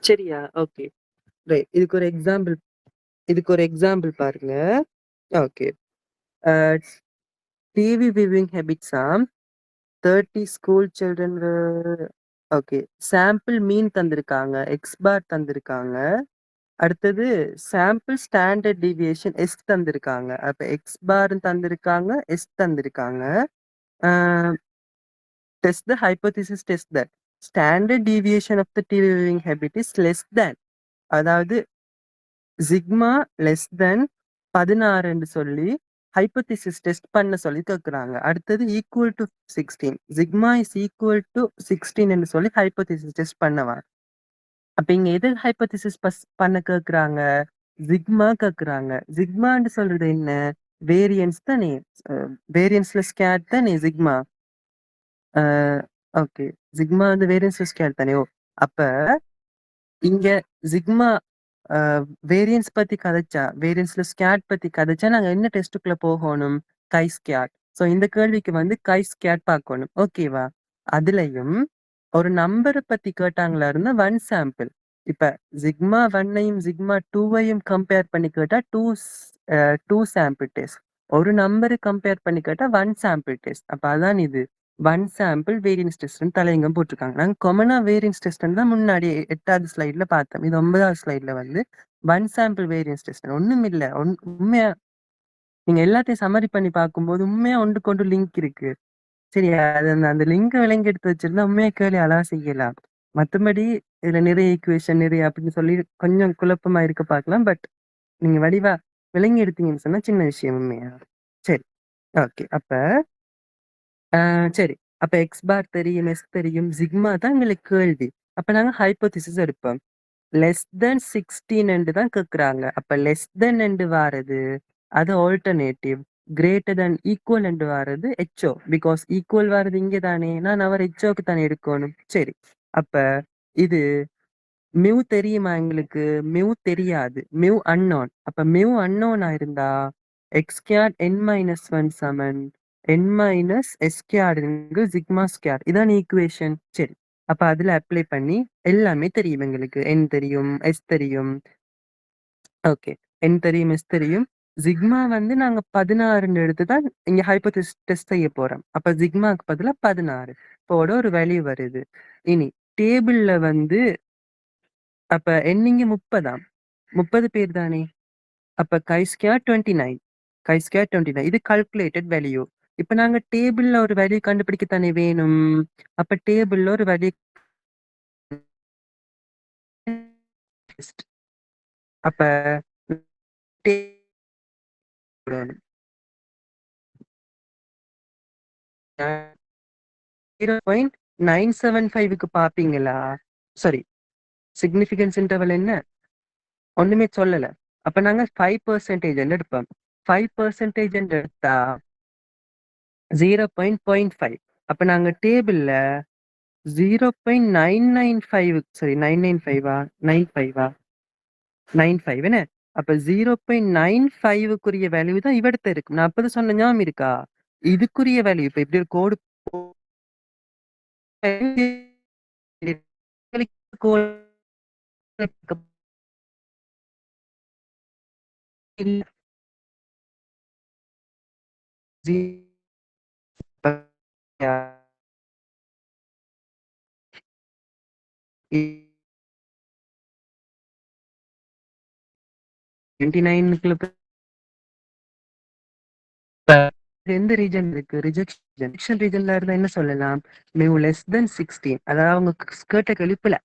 சரியா? Okay, right. இதுக்கு ஒரு எக்ஸாம்பிள் பாருங்க. ஓகே, டிவி வியூவிங் ஹேபிட்ஸா 30 school children. Okay, sample mean தந்திருக்காங்க, எக்ஸ் பார் தந்திருக்காங்க. அடுத்தது சாம்பிள் ஸ்டாண்டர்ட் டிவியேஷன் எஸ் தந்திருக்காங்க. அப்ப எக்ஸ் பார் தந்திருக்காங்க, எஸ் தந்திருக்காங்க. Test the hypothesis test that standard deviation of the TV viewing habit is less than, அதாவது சிக்மா லெஸ் தென் 16 சொல்லி ஹைபோதிசிஸ் டெஸ்ட் பண்ண சொல்லி கேட்குறாங்க. அடுத்தது equal to 16, sigma is equal to 16 சொல்லி ஹைபோதிசிஸ் டெஸ்ட் பண்ணவா. அப்ப இங்க எது ஹைபோதிசிஸ் பண்ண கேட்குறாங்க, சிக்மா கேட்குறாங்க. சிக்மான்னு சொல்றது என்ன, வேரியன்ஸ் தானே, வேரியன்ஸ்ல ஸ்கேட் தானே சிக்மா. ஓகே, சிக்மா வந்து வேரியன்ஸ்ல ஸ்கேட் தானே. அப்ப இங்க சிக்மா வேரியன்ஸ் பத்தி கதைச்சா, வேரியன்ஸ்ல ஸ்கேட் பத்தி கதைச்சா நாங்க என்ன டெஸ்ட்டுக்குள்ள போகணும், chi-square. ஸோ இந்த கேள்விக்கு வந்து chi-square பார்க்கணும். ஓகேவா? அதுலயும் ஒரு நம்பர பத்தி கேட்டாங்களா இருந்தா 1 சாம்பிள். இப்ப சிக்மா 1ஐயும் சிக்மா 2ஐயும் கம்பேர் பண்ணி கேட்டா 2 சாம்பிள் டெஸ்ட். ஒரு நம்பர கம்பேர் பண்ணி கேட்டா 1 சாம்பிள் டெஸ்ட். அப்ப அதான் இது. 1 சாம்பிள் வேரியன்ஸ் டெஸ்ட்ன்னு தலையங்கம் போட்டிருக்காங்க. நாங்க காமனா வேரியன்ஸ் டெஸ்ட்ன்னு தான் முன்னாடி 8வது ஸ்லைட்ல பார்த்தோம். இது 9வது ஸ்லைட்ல வந்து 1 சாம்பிள் வேரியன்ஸ் டெஸ்ட். ஒண்ணுமில்ல. உண்மையா நீங்க எல்லாத்தையும் சம்மரி பண்ணி பார்க்கும்போது உண்மையா ஒன்றுக்கொன்று லிங்க் இருக்கு. சரியா? அது அந்த அந்த லிங்க விலங்கி எடுத்து வச்சிருந்தா உண்மையா கேள்வி அழகா செய்யலாம். மத்தபடி இதுல நிறைய ஈக்குவேஷன் நிறைய அப்படின்னு சொல்லி கொஞ்சம் குழப்பமா இருக்க பார்க்கலாம். பட் நீங்க வடிவா விலங்கி எடுத்தீங்கன்னு சொன்னா சின்ன விஷயம் உண்மையா. சரி. ஓகே. அப்ப சரி. அப்ப எக்ஸ் பார் தெரியும், எஸ் தெரியும். சிக்மா தான் எங்களுக்கு கேள்வி. அப்ப நாங்க ஹைப்போதிசிஸ் எடுப்போம். லெஸ் தென் 16 என்று தான் கேட்குறாங்க. அப்ப லெஸ் தென் என்று வாரது அது ஆல்டர்னேட்டிவ். கிரேட்டர் தென் ஈக்குவல் என்று வாரது எச்ஓ. பிகாஸ் ஈக்குவல் வாரது இங்க தானே. நான் அவர் எச்ஓக்கு தானே எடுக்கணும். சரி. அப்ப இது மியூ தெரியுமா எங்களுக்கு? மியூ தெரியாது. Mu unknown. அப்ப மியூ அன்னோனா இருந்தா எக்ஸ் ஸ்கொயர் என் மைனஸ் 1 சமன் N minus S square sigma square. இதான் ஈக்குவேஷன். சரி. அப்ப அதுல அப்ளை பண்ணி எல்லாமே தெரியும் எங்களுக்கு. என் தெரியும், எஸ் தெரியும். ஓகே. என் தெரியும், எஸ் தெரியும். சிக்மா வந்து நாங்க 16ன்னு எடுத்து தான் இங்க ஹைப்போதீசிஸ் டெஸ்ட் செய்ய போறோம். அப்ப சிக்மாக்கு பதிலா 16 போட ஒரு வேல்யூ வருது. இனி டேபிள்ல வந்து அப்ப எண்ணிங்க 30ஆம். 30 பேர் தானே. அப்ப கை ஸ்கொயர் 29. கை ஸ்கொயர் 29. இது கால்குலேட்டட் வேல்யூ. இப்ப நாங்க டேபிள்ல ஒரு வேல்யூ கண்டுபிடிக்க தானே வேணும். அப்ப டேபிள்ல ஒரு வேல்யூ அப்ப டேபிள் 0.975க்கு பாப்பீங்களா? சாரி. சிக்னிஃபிகன்ஸ் இன்டர்வல் என்ன? ஒண்ணுமே சொல்லல. அப்ப நாங்க 5% எடுப்போம். 5% எடுத்தா 0.05. அப்ப நாங்க டேபிள்ல 0.995 சாரி 995ஆ? 95ஆ? 95 என்ன? அப்ப 0.95க்குரிய வேல்யூ தான் இவடத்த இருக்கு. நான் அப்பதான் சொன்ன ஞாபகம் இருக்கா? இதுக்குரிய வேல்யூ இப்ப இப்படி ஒரு கோடு கோடு இல்ல. இ 29க்குள்ள எந்த ரீஜன் இருக்கு? ரிஜெக்ஷன் ரீஜன்ல இருந்தா என்ன சொல்லலாம்? Mu less than 16. அதாவது அவங்க கேட்ட கேள்வி பிழை.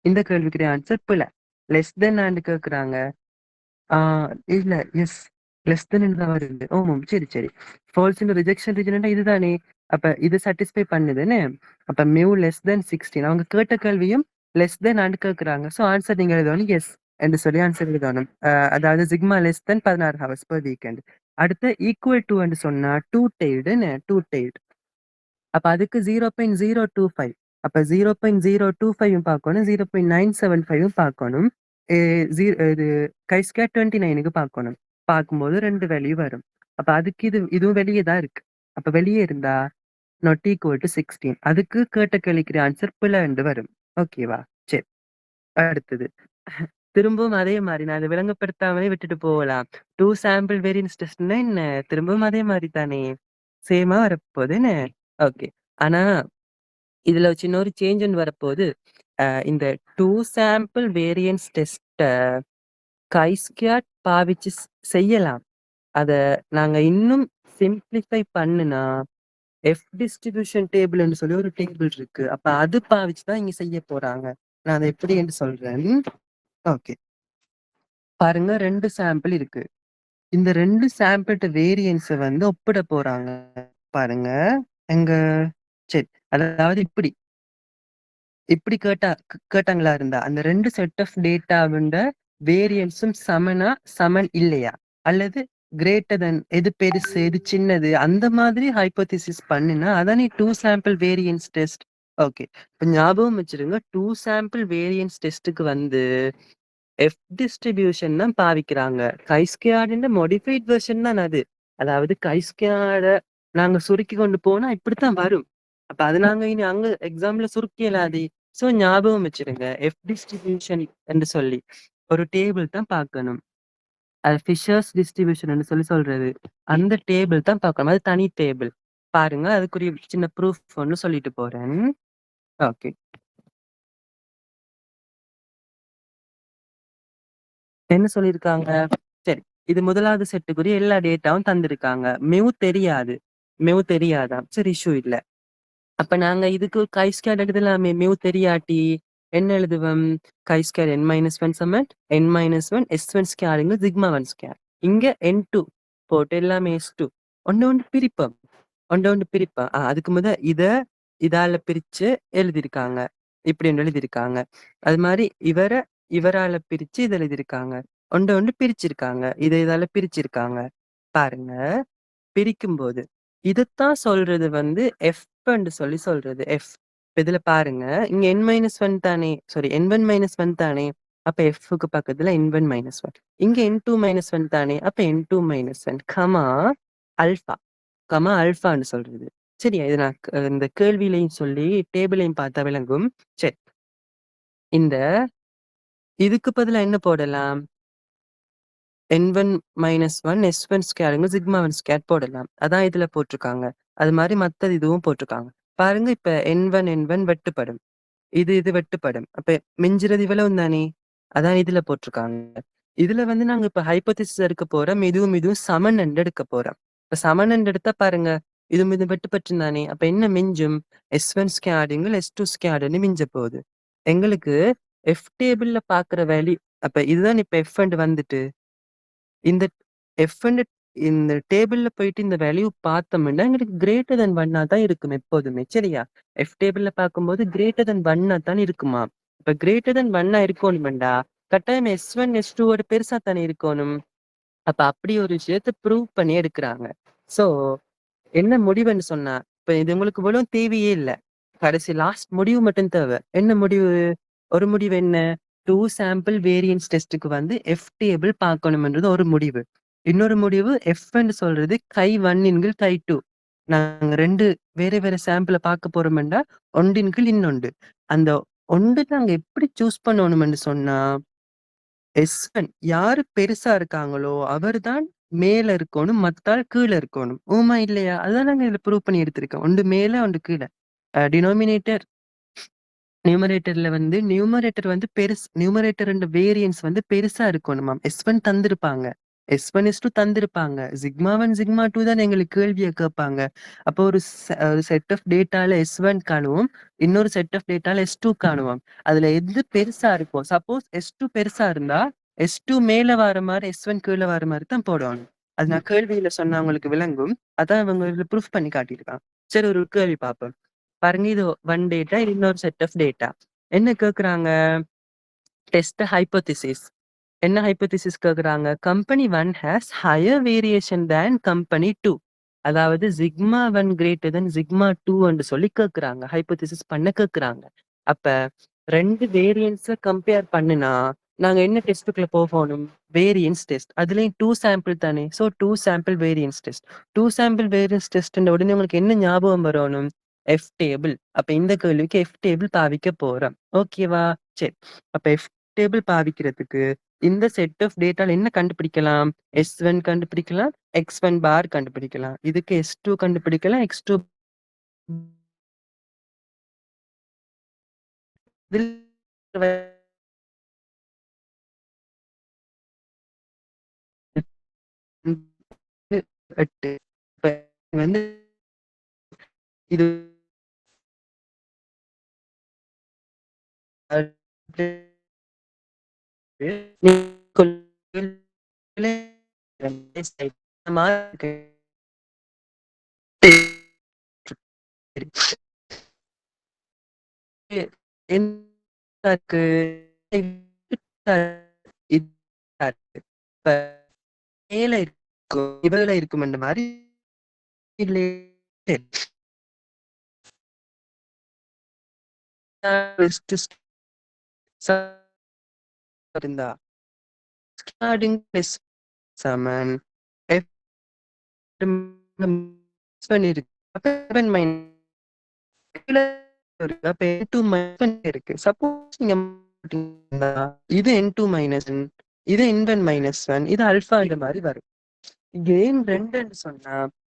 இந்த கேள்விக்குரிய ஆன்சர் பிழை. லெஸ் தென் ஆண்டு கேக்குறாங்க. ஆ இல்ல. எஸ். லெஸ் தென் தான் வருது. ஆமாம். சரி, சரி. ஃபால்ஸ் இன் ரிஜெக்ஷன் ரீஜன் இதுதானே. அப்ப இது சாட்டிஸ்ஃபை பண்ணுதுன்னு. அப்ப மியூ லெஸ் தென் 16. அவங்க கேட்ட கேள்வியும் லெஸ் தென் ஆண்டு கேக்குறாங்க. சோ ஆன்சர் நீங்க எழுதணும் எஸ் என்று சொல்லி ஆன்சர் எழுதணும். அதாவது sigma less than 16 hours per weekend. அடுத்து ஈக்குவல் டு என்று சொன்னா 2 டெய்ல்டுன்னு 2 டெய்ல்டு. அப்ப அதுக்கு 0.025. அப்ப 0.025யும் பார்க்கணும். 0.975ம் பார்க்கணும். எ ஜீ இது chi2 29க்கு பார்க்கணும். பார்க்கும்போது 2 வேல்யூ வரும். அப்ப அதுக்கு இதுவும் வெளியே தான் இருக்கு. அப்ப வெளியே இருந்தா நாட் ஈக்குவல் டு 16. அதுக்கு கேட்ட கேள்விக்குரிய ஆன்சர் பிழைண்டு வரும். ஓகேவா? சரி. அடுத்தது. திரும்பவும் அதே மாரி நான் அத விளங்கப்படுத்தாமலே விட்டுட்டு போகலாம். 2 சாம்பிள் வேரியன்ஸ் டெஸ்ட்னா என்ன? திரும்பவும் அதே மாரி தானே. சேமா வரப்போகுது என்ன? ஓகே. ஆனா இதுல சின்ன ஒரு சேஞ்ச் ஒண்ணு வரப்போகுது. இந்த 2 சாம்பிள் வேரியன்ஸ் டெஸ்ட்ட கை ஸ்கொயர் பாவிச்சு செய்யலாம். அத நாங்க இன்னும் சிம்ப்ளிஃபை பண்ணுனா, எஃப் டிஸ்ட்ரிபியூஷன் டேபிள்ன்னு சொல்லி ஒரு டேபிள் இருக்கு. அப்ப அது பாவிச்சு தான் இங்க செய்ய போறாங்க. நான் அத எப்படி என்று சொல்றேன். ஓகே. பாருங்க 2 சாம்பிள் இருக்கு. இந்த 2 சாம்பிள்ட்ட வேரியன்ஸ வந்து ஒப்பிட போறாங்க. பாருங்க. எங்க சரி. அதாவது இப்படி. இப்படி கேட்டாங்களா இருந்தா, அந்த 2 செட் ஆஃப் டேட்டாவுண்ட வேரியன்ஸும் சமன் இல்லையா? அல்லது கிரேட்டர் தென் எது பெருசு, எது சின்னது அந்த மாதிரி ஹைப்போதீசிஸ் பண்ணுனா, அதானே 2 சாம்பிள் வேரியன்ஸ் டெஸ்ட். ஓகே. இப்ப ஞாபகம் வச்சிருங்க 2 சாம்பிள் வேரியன்ஸ் டெஸ்ட்க்கு வந்து எஃப் டிஸ்ட்ரிபியூஷன் தான் பாவிக்கிறாங்க. கை ஸ்கொயர்டுன்ற மாடிஃபைட் வெர்ஷன் தான் அது. அதாவது கை ஸ்கொயர்ட நாங்க சுருக்கி கொண்டு போனா இப்படித்தான் வரும். அப்ப அது நாங்க இனி அங்க எக்ஸாம்ல சுருக்கி இயலாது. சோ ஞாபகம் வச்சிருங்க. எஃப் டிஸ்ட்ரிபியூஷன் என்று சொல்லி ஒரு டேபிள் தான் பார்க்கணும். அது ஃபிஷர்ஸ் டிஸ்ட்ரிபியூஷன் சொல்லி சொல்றது. அந்த டேபிள் தான் பார்க்கணும். அது தனி டேபிள். பாருங்க அதுக்குரிய சின்ன ப்ரூஃப் ஒண்ணு சொல்லிட்டு போறேன். ஓகே. என்ன சொல்லியிருக்காங்க? சரி. இது 1வது செட்டுக்குரிய எல்லா டேட்டாவும் தந்திருக்காங்க. தெரியாது. தெரியாதாம். சரி இஷ்யூ இல்ல. அப்ப நாங்க இதுக்கு கை ஸ்கொயர் எழுதலாமே. தெரியாட்டி என்ன எழுதுவோம்? கை ஸ்கொயர் n-1 சமன் n-1 s1 ஸ்கொயர்ங்கு சிக்மா 1 ஸ்கொயர். இங்க n2 போட்டு எல்லாமே s2. ஒண்ணு ஒண்ணு பிரிப்போம். ஒண்ணு பிரிப்போம். அதுக்கு இதால பிரிச்சு எழுதியிருக்காங்க. இப்படின்னு எழுதியிருக்காங்க. அது மாரி இவரால பிரிச்சு இத எழுதியிருக்காங்க. ஒண்ணு பிரிச்சிருக்காங்க. இதால பிரிச்சிருக்காங்க. பாருங்க. பிரிக்கும்போது இதத்தான் சொல்றது வந்து எஃப்ன்னு சொல்லி சொல்றது. எஃப். இதுல பாருங்க. இங்க n-1 தானே. சாரி n1-1 தானே. அப்ப எஃப்க்கு பக்கத்துல n1-1. இங்க n2-1 தானே. அப்ப n2-1, ஆல்பா. ஆல்பான்னு சொல்றது. சரியா? இது நான் இந்த கேள்வியிலையும் சொல்லி டேபிளையும் பார்த்தா விளங்கும். சரி. இந்த இதுக்கு பதிலா என்ன போடலாம்? n1-1 s1 ஸ்கொயர்ங்க சிக்மா 1 ஸ்கொயர் போடலாம். அதான் இதுல போட்டிருக்காங்க. அது மாரி மத்தது இதுவும் போட்டிருக்காங்க. பாருங்க இப்ப n1 வெட்டுப்படும். இது வெட்டுப்படும். அப்ப மிஞ்சுறது இவ்வளவும் தானே. அதான் இதுல போட்டிருக்காங்க. இதுல வந்து நாங்க இப்ப ஹைப்போதீசிஸ் எடுக்க போறோம். இதுவும் சமன் என்று எடுக்க போறோம். இப்ப சமன் என்று எடுத்தா பாருங்க. இது வெட்டுப்பற்றும் தானே. அப்ப என்ன மிஞ்சும்? s1 ஸ்கொயர்டுங்கள் s2 ஸ்கொயர்டுன்னு மிஞ்ச போகுது. எங்களுக்கு எஃப் டேபிள்ல பாக்குற வேல்யூ அப்ப இதுதான் இப்ப எஃப் வந்துட்டு இந்த எஃப் இந்த டேபிள்ல போயிட்டு இந்த வேல்யூ பார்த்தோம்னா எங்களுக்கு கிரேட்டர் தென் 1 தான் இருக்கும் எப்போதுமே. சரியா? எஃப் டேபிள்ல பார்க்கும்போது கிரேட்டர் தென் 1 தான் இருக்குமா. இப்ப கிரேட்டர் தென் 1 இருக்கணும்டா கட்டாயம் s1 s2 ஓட பெருசா தானே இருக்கணும். அப்ப அப்படி ஒரு விஷயத்த ப்ரூவ் பண்ணி எடுக்கிறாங்க. சோ என்ன முடிவுன்னு சொன்னா, இப்ப இது உங்களுக்கு இவ்வளவும் தேவையே இல்ல. கடைசி லாஸ்ட் முடிவு மட்டும் தேவை. என்ன முடிவு? ஒரு முடிவு என்ன? 2 சாம்பிள் வேரியன்ஸ் டெஸ்ட்க்கு வந்து எஃப் டேபிள் பார்க்கணும்ன்றது ஒரு முடிவு. இன்னொரு முடிவு எஃப்ன்னு சொல்றது கை 1 கை 2. நாங்க 2 வேற சாம்பிள பார்க்க போறோம்டா, ஒன்றின் இன்னொன்று. அந்த ஒன்று நாங்க எப்படி சூஸ் பண்ணணும்னு சொன்னா, எஸ்1 யாரு பெருசா இருக்காங்களோ அவர்தான் மேல இருக்கணும். மத்தாள் கீழ இருக்கணும். ஆமா இல்லையா? அதான் நாங்க இதுல ப்ரூவ் பண்ணி எடுத்திருக்கோம். ஒன்று மேல, ஒன்று கீழ. டினோமினேட்டர் நியூமரேட்டர்ல வந்து நியூமரேட்டர் வந்து நியூமரேட்டர் வேரியன்ஸ் வந்து பெருசா இருக்கணுமாம். S1 தந்திருப்பாங்க. S1 S2 தந்திருப்பாங்க. Sigma 1 sigma 2 தான் எங்களுக்கு கேள்விய கேட்பாங்க. அப்போ ஒரு செட் ஆஃப் டேட்டால S1 காணுவோம். இன்னொரு செட் ஆஃப் டேட்டால S2 காணுவோம். அதுல எது பெருசா இருக்கும்? சப்போஸ் S2 பெருசா இருந்தா S2 மேல வர மாரி S1 கீழ வர மாரி தான் போடணும். அது நான் கேள்வியில சொன்னா உங்களுக்கு விளங்கும். அதான் இவங்க இதுல ப்ரூஃப் பண்ணி காட்டியிருக்காங்க. சரி ஒரு கேள்வி பார்ப்போம். பாருங்க இது 1 டேட்டா, இது இன்னொரு செட் ஆஃப் டேட்டா. என்ன கேட்குறாங்க? Test hypothesis. என்ன ஹைப்போதீசிஸ் கேட்குறாங்க? Company 1 has higher variation than company 2. அதாவது சிக்மா 1 கிரேட்டர் தென் சிக்மா 2 என்று சொல்லி கேட்குறாங்க. ஹைப்போதீசிஸ் பண்ண கேட்குறாங்க. அப்ப 2 வேரியன்ஸ கம்பேர் பண்ணுனா, நாங்க என்ன டெஸ்ட்டுக்குள்ள போகணும்? Variance test. அதுலயும் 2 சாம்பிள் தானே. So 2 sample variance test. 2 sample variance டெஸ்ட்ன்ற உடனே உங்களுக்கு என்ன ஞாபகம் வரணும்? F table. அப்ப இந்த கேள்விக்கு எஃப் டேபிள் பாவிக்க போறோம். ஓகேவா? சரி. அப்ப எஃப் டேபிள் பாவிக்கிறதுக்கு இந்த செட் ஆஃப் டேட்டால என்ன கண்டுபிடிக்கலாம்? S1 கண்டுபிடிக்கலாம், X1 பார் கண்டுபிடிக்கலாம். இதுக்கு S2 கண்டுபிடிக்கலாம், X2 இப்ப வந்து இது இப்ப மேல இருக்கும் இவள இருக்கும் அந்த மாதிரி இருந்தா ஸ்டார்டிங் பிளஸ் சமன் இருக்கு அப்ப N2 மைனஸ் இருக்கு. சப்போஸ் நீங்க இது N2 மைனஸ் இது N1 மைனஸ் 1 இது ஆல்பா இந்த மாதிரி வரும். ஏன் ரெண்டுன்னு சொன்னா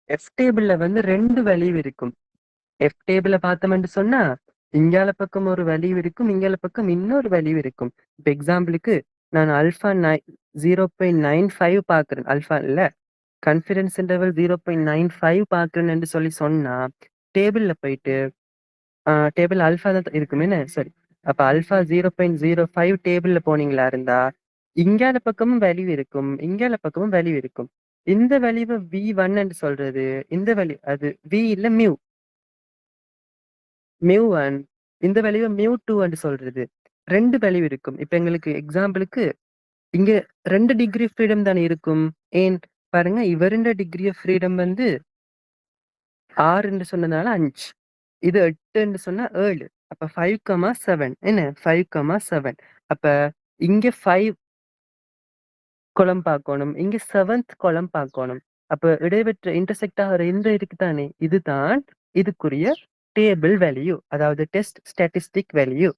எஃப் டேபிள்ல வந்து ரெண்டு வேல்யூ இருக்கும். எஃப் டேபிள பார்த்தோம்னு சொன்னா இங்கால பக்கம் ஒரு வேல்யூ இருக்கும், இங்கால பக்கம் இன்னொரு வேல்யூ இருக்கும். இப்ப எக்ஸாம்பிளுக்கு நான் ஆல்பா 0.95 பாக்குறேன். ஆல்பா இல்ல கான்ஃபிடன்ஸ் இன்டர்வல் 0.95 பாக்குறேன்னு சொல்லி சொன்னா டேபிள்ல போயிட்டு டேபிள் ஆல்பா தான் இருக்குமே சரி. அப்ப ஆல்பா 0.05 டேபிள்ல போனீங்களா இருந்தா இங்கால பக்கமும் வேல்யூ இருக்கும், இங்கால பக்கமும் வேல்யூ இருக்கும். இந்த வேல்யூவை V1 என்று சொல்றது, இந்த வேல்யூ அது V இல்ல மியூ மியூ1 இந்த வேல்யூவை மியூ2 என்று சொல்றது. ரெண்டு வேல்யூ இருக்கும். இப்ப எங்களுக்கு எக்ஸாம்பிளுக்கு இங்க 2 டிகிரி ஆஃப் ஃப்ரீடம் தானே இருக்கும். ஏன் பாருங்க, இவருண்ட டிகிரி ஆஃப் ஃப்ரீடம் வந்து 6 சொன்னதால 5, இது 8 சொன்னா 7. அப்ப 5,7 என்ன 5,7. அப்ப இங்க 5 கொலம் பார்க்கணும், இங்க 7th கொலம் பார்க்கணும். அப்ப இடைவெற்ற இன்டர்செக்ட் ஆகிற இந்த இருக்கு தானே, இதுதான் இதுக்குரிய டேபிள் வேல்யூ, அதாவது test statistic value.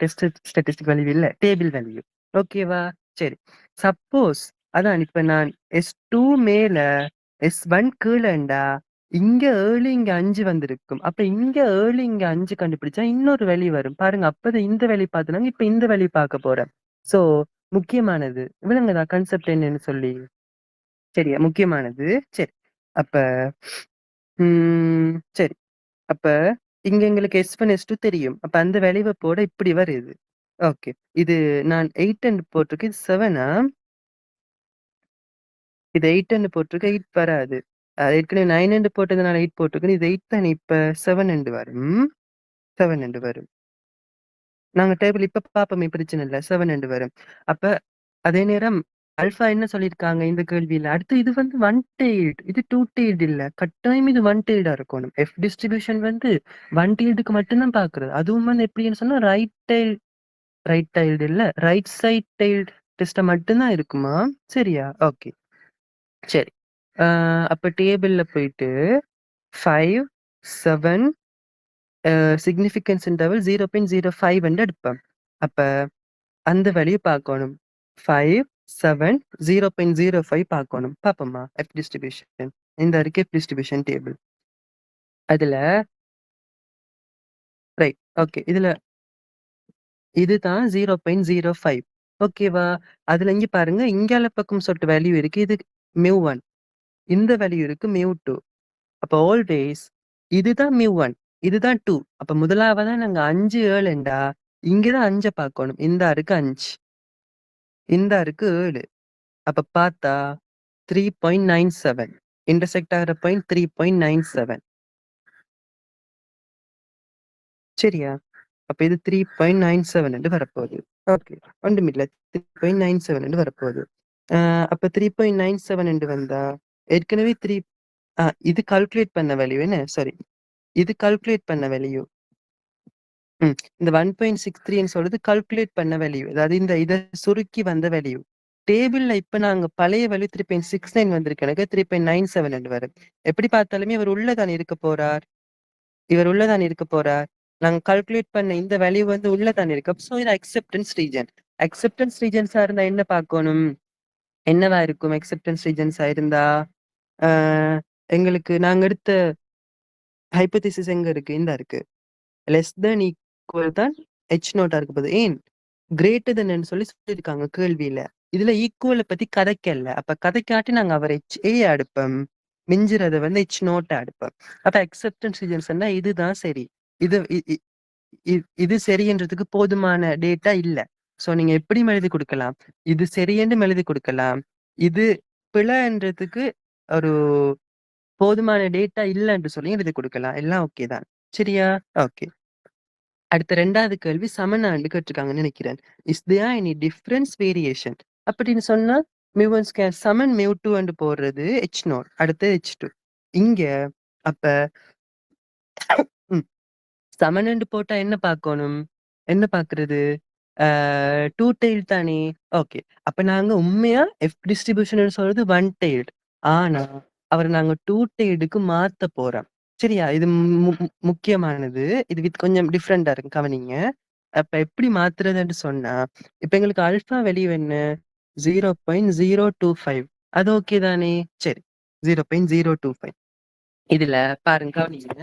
Test statistic value இல்ல, டேபிள் வேல்யூ. ஓகேவா? சரி. சப்போஸ் அதான் இப்ப நான் S2 மேல S1 கீழண்டா இங்க 7 இங்க 5 வந்திருக்கும். அப்ப இங்க 7 இங்க 5 கண்டுபிடிச்சா இன்னொரு வேல்யூ வரும். பாருங்க, அப்பதான் இந்த வேல்யூ பார்த்துனாங்க, இப்ப இந்த வேல்யூ பார்க்க போறேன். சோ முக்கியமானது விளங்குதா கான்செப்ட் என்னன்னு சொல்லி? சரியா? முக்கியமானது. சரி. அப்ப சரி. அப்ப இங்க எங்களுக்கு S1 S2 தெரியும். அப்ப அந்த வேல்யூவ போட இப்படி வருது. ஓகே. இது நான் 8 போட்டிருக்கு. இது 7ஆ? இது 8 போட்டிருக்கு. 8 வராது. ஏற்கனவே 9 போட்டதுனால 8 போட்டிருக்கு. இது 8 தானே. இப்ப 7 வரும். 7 வரும். நாங்க டேபிள் இப்ப பாப்போமே, பிரச்சனை இல்ல. 7 வரும். அப்ப அதே நேரம் ஆல்பா என்ன சொல்லியிருக்காங்க இந்த கேள்வியில? அடுத்து இது வந்து ஒன் டெய்ல்டு, இது டூ டெய்ல்டு இல்ல. கட்டாயம் இது ஒன் டெய்ல்டா இருக்கணும். எஃப் டிஸ்ட்ரிபியூஷன் வந்து ஒன் டெய்ல்டுக்கு மட்டும்தான் பாக்குறது. அதுவும் வந்து எப்படின்னு சொன்னா ரைட் டெய்ல்டு இல்ல, ரைட் சைட் டெய்ல்டு டெஸ்ட மட்டும்தான் இருக்குமா? சரியா? ஓகே. சரி. அப்ப டேபிள்ல போயிட்டு 5, 7 சிக்னிஃபிகன்ஸ் இன்டர்வல் 0.05 எடுப்பேன். அப்ப அந்த வேல்யூ பார்க்கணும். 5, 7, 0.05 பார்க்கணும். பாப்போமா? F distribution. இந்த இருக்கு எஃப் டிஸ்ட்ரிபியூஷன் டேபிள். அதுல ரைட். ஓகே. இதுதான் 0.05. ஓகேவா? அதுல இங்க பாருங்க, இங்கால பக்கம் சொட்டு வேல்யூ இருக்கு. இது மியூ1. இந்த வேல்யூ இருக்கு மியூ2. அப்ப ஆல்வேஸ் இதுதான் மியூ1, இதுதான் 2. அப்ப முதலாவதா நாங்க 5, 7 இங்கதான் 5 பார்க்கணும். இந்த இருக்கு 5, இந்த இருக்கு 7. அப்ப பார்த்தா 3.97 இன்டர்செக்ட் ஆகிற பாயிண்ட் 3.97. சரியா? அப்ப இது 3.97 என்று வரப்போகுது. ஓகே. ஒன்றுமில்ல, 3.97 என்று வரப்போகுது. அப்ப 3.97 என்று வந்தா ஏற்கனவே இது கால்குலேட் பண்ண வேல்யூ என்ன? சாரி, இது கால்குலேட் பண்ண வேல்யூ. இந்த 1.63 சொல்றது கால்குலேட் பண்ண வேல்யூ. அதாவது இத சுருக்கி வந்த வேல்யூ. டேபிள்ல இப்ப நாங்க பழைய வேல்யூ 3.69 வந்திருக்கு. எனக்கு 3.97 வரும். எப்படி பார்த்தாலுமே இவர் உள்ளதான் இருக்க போறார். நாங்க கால்குலேட் பண்ண இந்த வேல்யூ வந்து உள்ளதான் இருக்கு. சோ இது அக்செப்டன்ஸ் ரீஜன். அக்செப்டன்ஸ் ரீஜன்ஸா இருந்தா என்ன பார்க்கணும்? என்னவா இருக்கும் அக்செப்டன்ஸ் ரீஜன்ஸா இருந்தா? எங்களுக்கு நாங்க எடுத்த ஹைபோதீசிஸ் எங்க இருக்கு? இந்த இருக்கு. லெஸ் தென் ஈக்குவல் தான் H நோட்டா இருக்க போகுது. ஏன் கிரேட்டர் தென் சொல்லி சொல்லியிருக்காங்க கேள்வியில. இதுல ஈக்குவலை பத்தி கதைக்கல. அப்ப கதைக்காட்டி நாங்க அவர் HA அடுப்போம், மிஞ்சுறத வந்து H நோட்டை அடுப்போம். அப்ப அக்செப்டன்ஸ் ரீஜன்ஸ்னா இதுதான் சரி. இது இது சரியன்றதுக்கு போதுமான டேட்டா இல்ல. சோ நீங்க எப்படி எழுதி கொடுக்கலாம்? இது சரியென்று எழுதி கொடுக்கலாம். இது பிழைன்றதுக்கு ஒரு போதுமான டேட்டா இல்ல என்று சொல்லி எழுதி கொடுக்கலாம். எல்லாம் ஓகே தான். சரியா? ஓகே. அடுத்த 2வது கேள்வி சமனாண்டு கேட்டிருக்காங்கன்னு நினைக்கிறேன். Is there any difference variation அப்படின்னு சொன்னா மியூ1 ஸ்கொயர் சமன் மியூ2 என்று போடுறது H0, அடுத்து H2. இங்க அப்ப சமன் என்று போட்டா என்ன பார்க்கணும்? என்ன பார்க்கிறது? டூ டெய்ல் தானே. ஓகே. அப்ப நாங்க உண்மையா எஃப் டிஸ்ட்ரிபியூஷன் சொல்றது ஒன் டெய்ல்டு. ஆனா அவர் நாங்க டூ டெய்ல்டுக்கு மாத்த போறோம். சரியா? இது முக்கியமானது. இது கொஞ்சம் டிஃபரெண்ட்டா இருக்கும். கவனிங்க. அப்ப எப்படி மாத்துறதுன்னு சொன்னா, இப்ப எங்களுக்கு ஆல்ஃபா வேல்யூ என்ன? 0.025 அது ஓகே தானே? சரி. 0.025 இதுல பாருங்க கவனிங்க.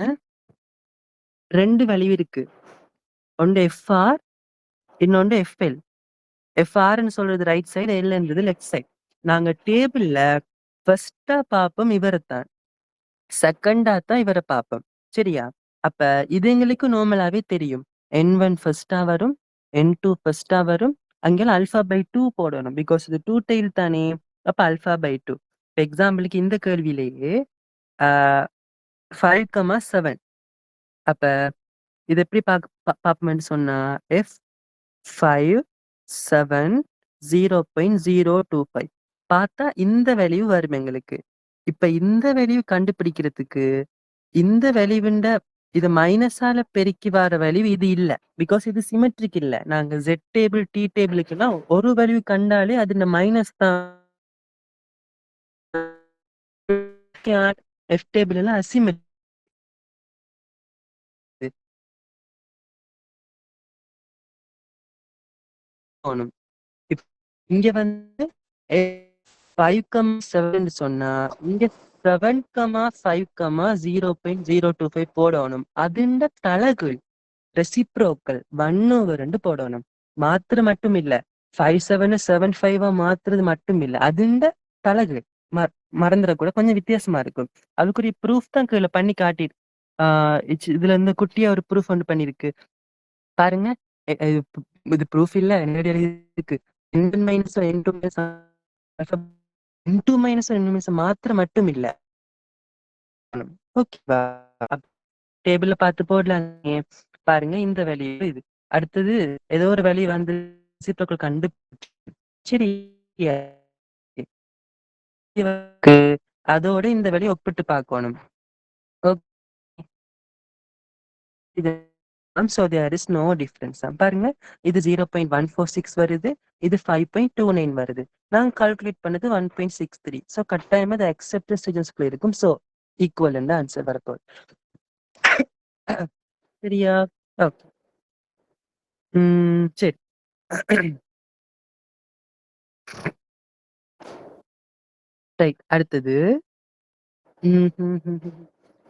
2 வேல்யூ இருக்கு. ஒன்று எஃப்ஆர், இன்னொன்று எஃப்எல். எஃப்ஆர்ன்னு சொல்றது ரைட் சைடு, எல்ன்றது லெஃப்ட் சைடு. நாங்க டேபிள்ல ஃபர்ஸ்ட்டா பாப்போம் இவரத்தான். செகண்டா தான் இவர பாப்போம். சரியா? அப்ப இது எங்களுக்கு நார்மலாவே தெரியும். N1 ஃபர்ஸ்ட்டா வரும். N2 ஃபர்ஸ்ட்டா வரும். அங்கெல்லாம் ஆல்ஃபா பை 2 போடணும். பிகாஸ் இது 2 டெயில் தானே. அப்ப ஆல்ஃபா பை 2. இப்ப எக்ஸாம்பிளுக்கு இந்த கேள்வியிலேயே ஆ 5, 7 அப்ப இது எப்படி பாப்போம்ன்னு சொன்னா F5, 7, 0.025 பார்த்தா இந்த வேல்யூ வரும் எங்களுக்கு. இப்ப இந்த வேல்யூ கண்டுபிடிக்கிறதுக்கு இந்த வேல்யூவிண்ட இது மைனஸால பெருக்கி வர வேல்யூ இது இல்ல. பிகாஸ் இது சிமெட்ரிக் இல்ல. நாங்க Z டேபிள், T டேபிளுக்குலாம் ஒரு வேல்யூ கண்டாலே அது இந்த மைனஸ் தான். F டேபிள் எல்லாம் அசிமெட்ரிக். இப் இங்க வந்து 5, 7 சொன்னா இங்க 7, 5, 0.025 போடணும். അതിന്റെ തലകൾ ரெசிப்ரோக்கல் 1/2 போடணும். மாத்திர மட்டும் இல்ல. 5, 7, 7, 5 மாத்துறது மட்டும் இல்ல. അതിന്റെ தலகு மறந்துடக்கூட கொஞ்சம் வித்தியாசமா இருக்கும். அதுக்குரிய ப்ரூஃப் தான் கீழே பண்ணி காட்டி இதுல இருந்து குட்டியா ஒரு ப்ரூஃப் ஒன்று பண்ணிருக்கு பாருங்க. இது ப்ரூஃப் இல்ல என்னடி இருக்கு. N1 minus N2 minus N2 minus N2 minus மாத்திர மட்டும் இல்ல. ஓகேவா? டேபிள்ல பார்த்து போடலாம். பாருங்க இந்த வேல்யூ இது. அடுத்தது ஏதோ ஒரு வேல்யூ வந்து ரெசிப்ரோக்கல் கண்டு சரி அதோட இந்த வேல்யூ ஒப்பிட்டு பார்க்கணும். இது so there is no difference. பாருங்க இது 0.146 வருது, இது 5.29 வருது. நான் கால்குலேட் பண்ணது 1.63. ஸோ கட்டாயமா அது அக்செப்டன்ஸ் ரீஜன்ஸ்குள்ள இருக்கும். ஸோ ஈக்குவல் ஆன்சர் வரப்போகுது. சரியா? ஓகே. சரி. ரைட். அடுத்தது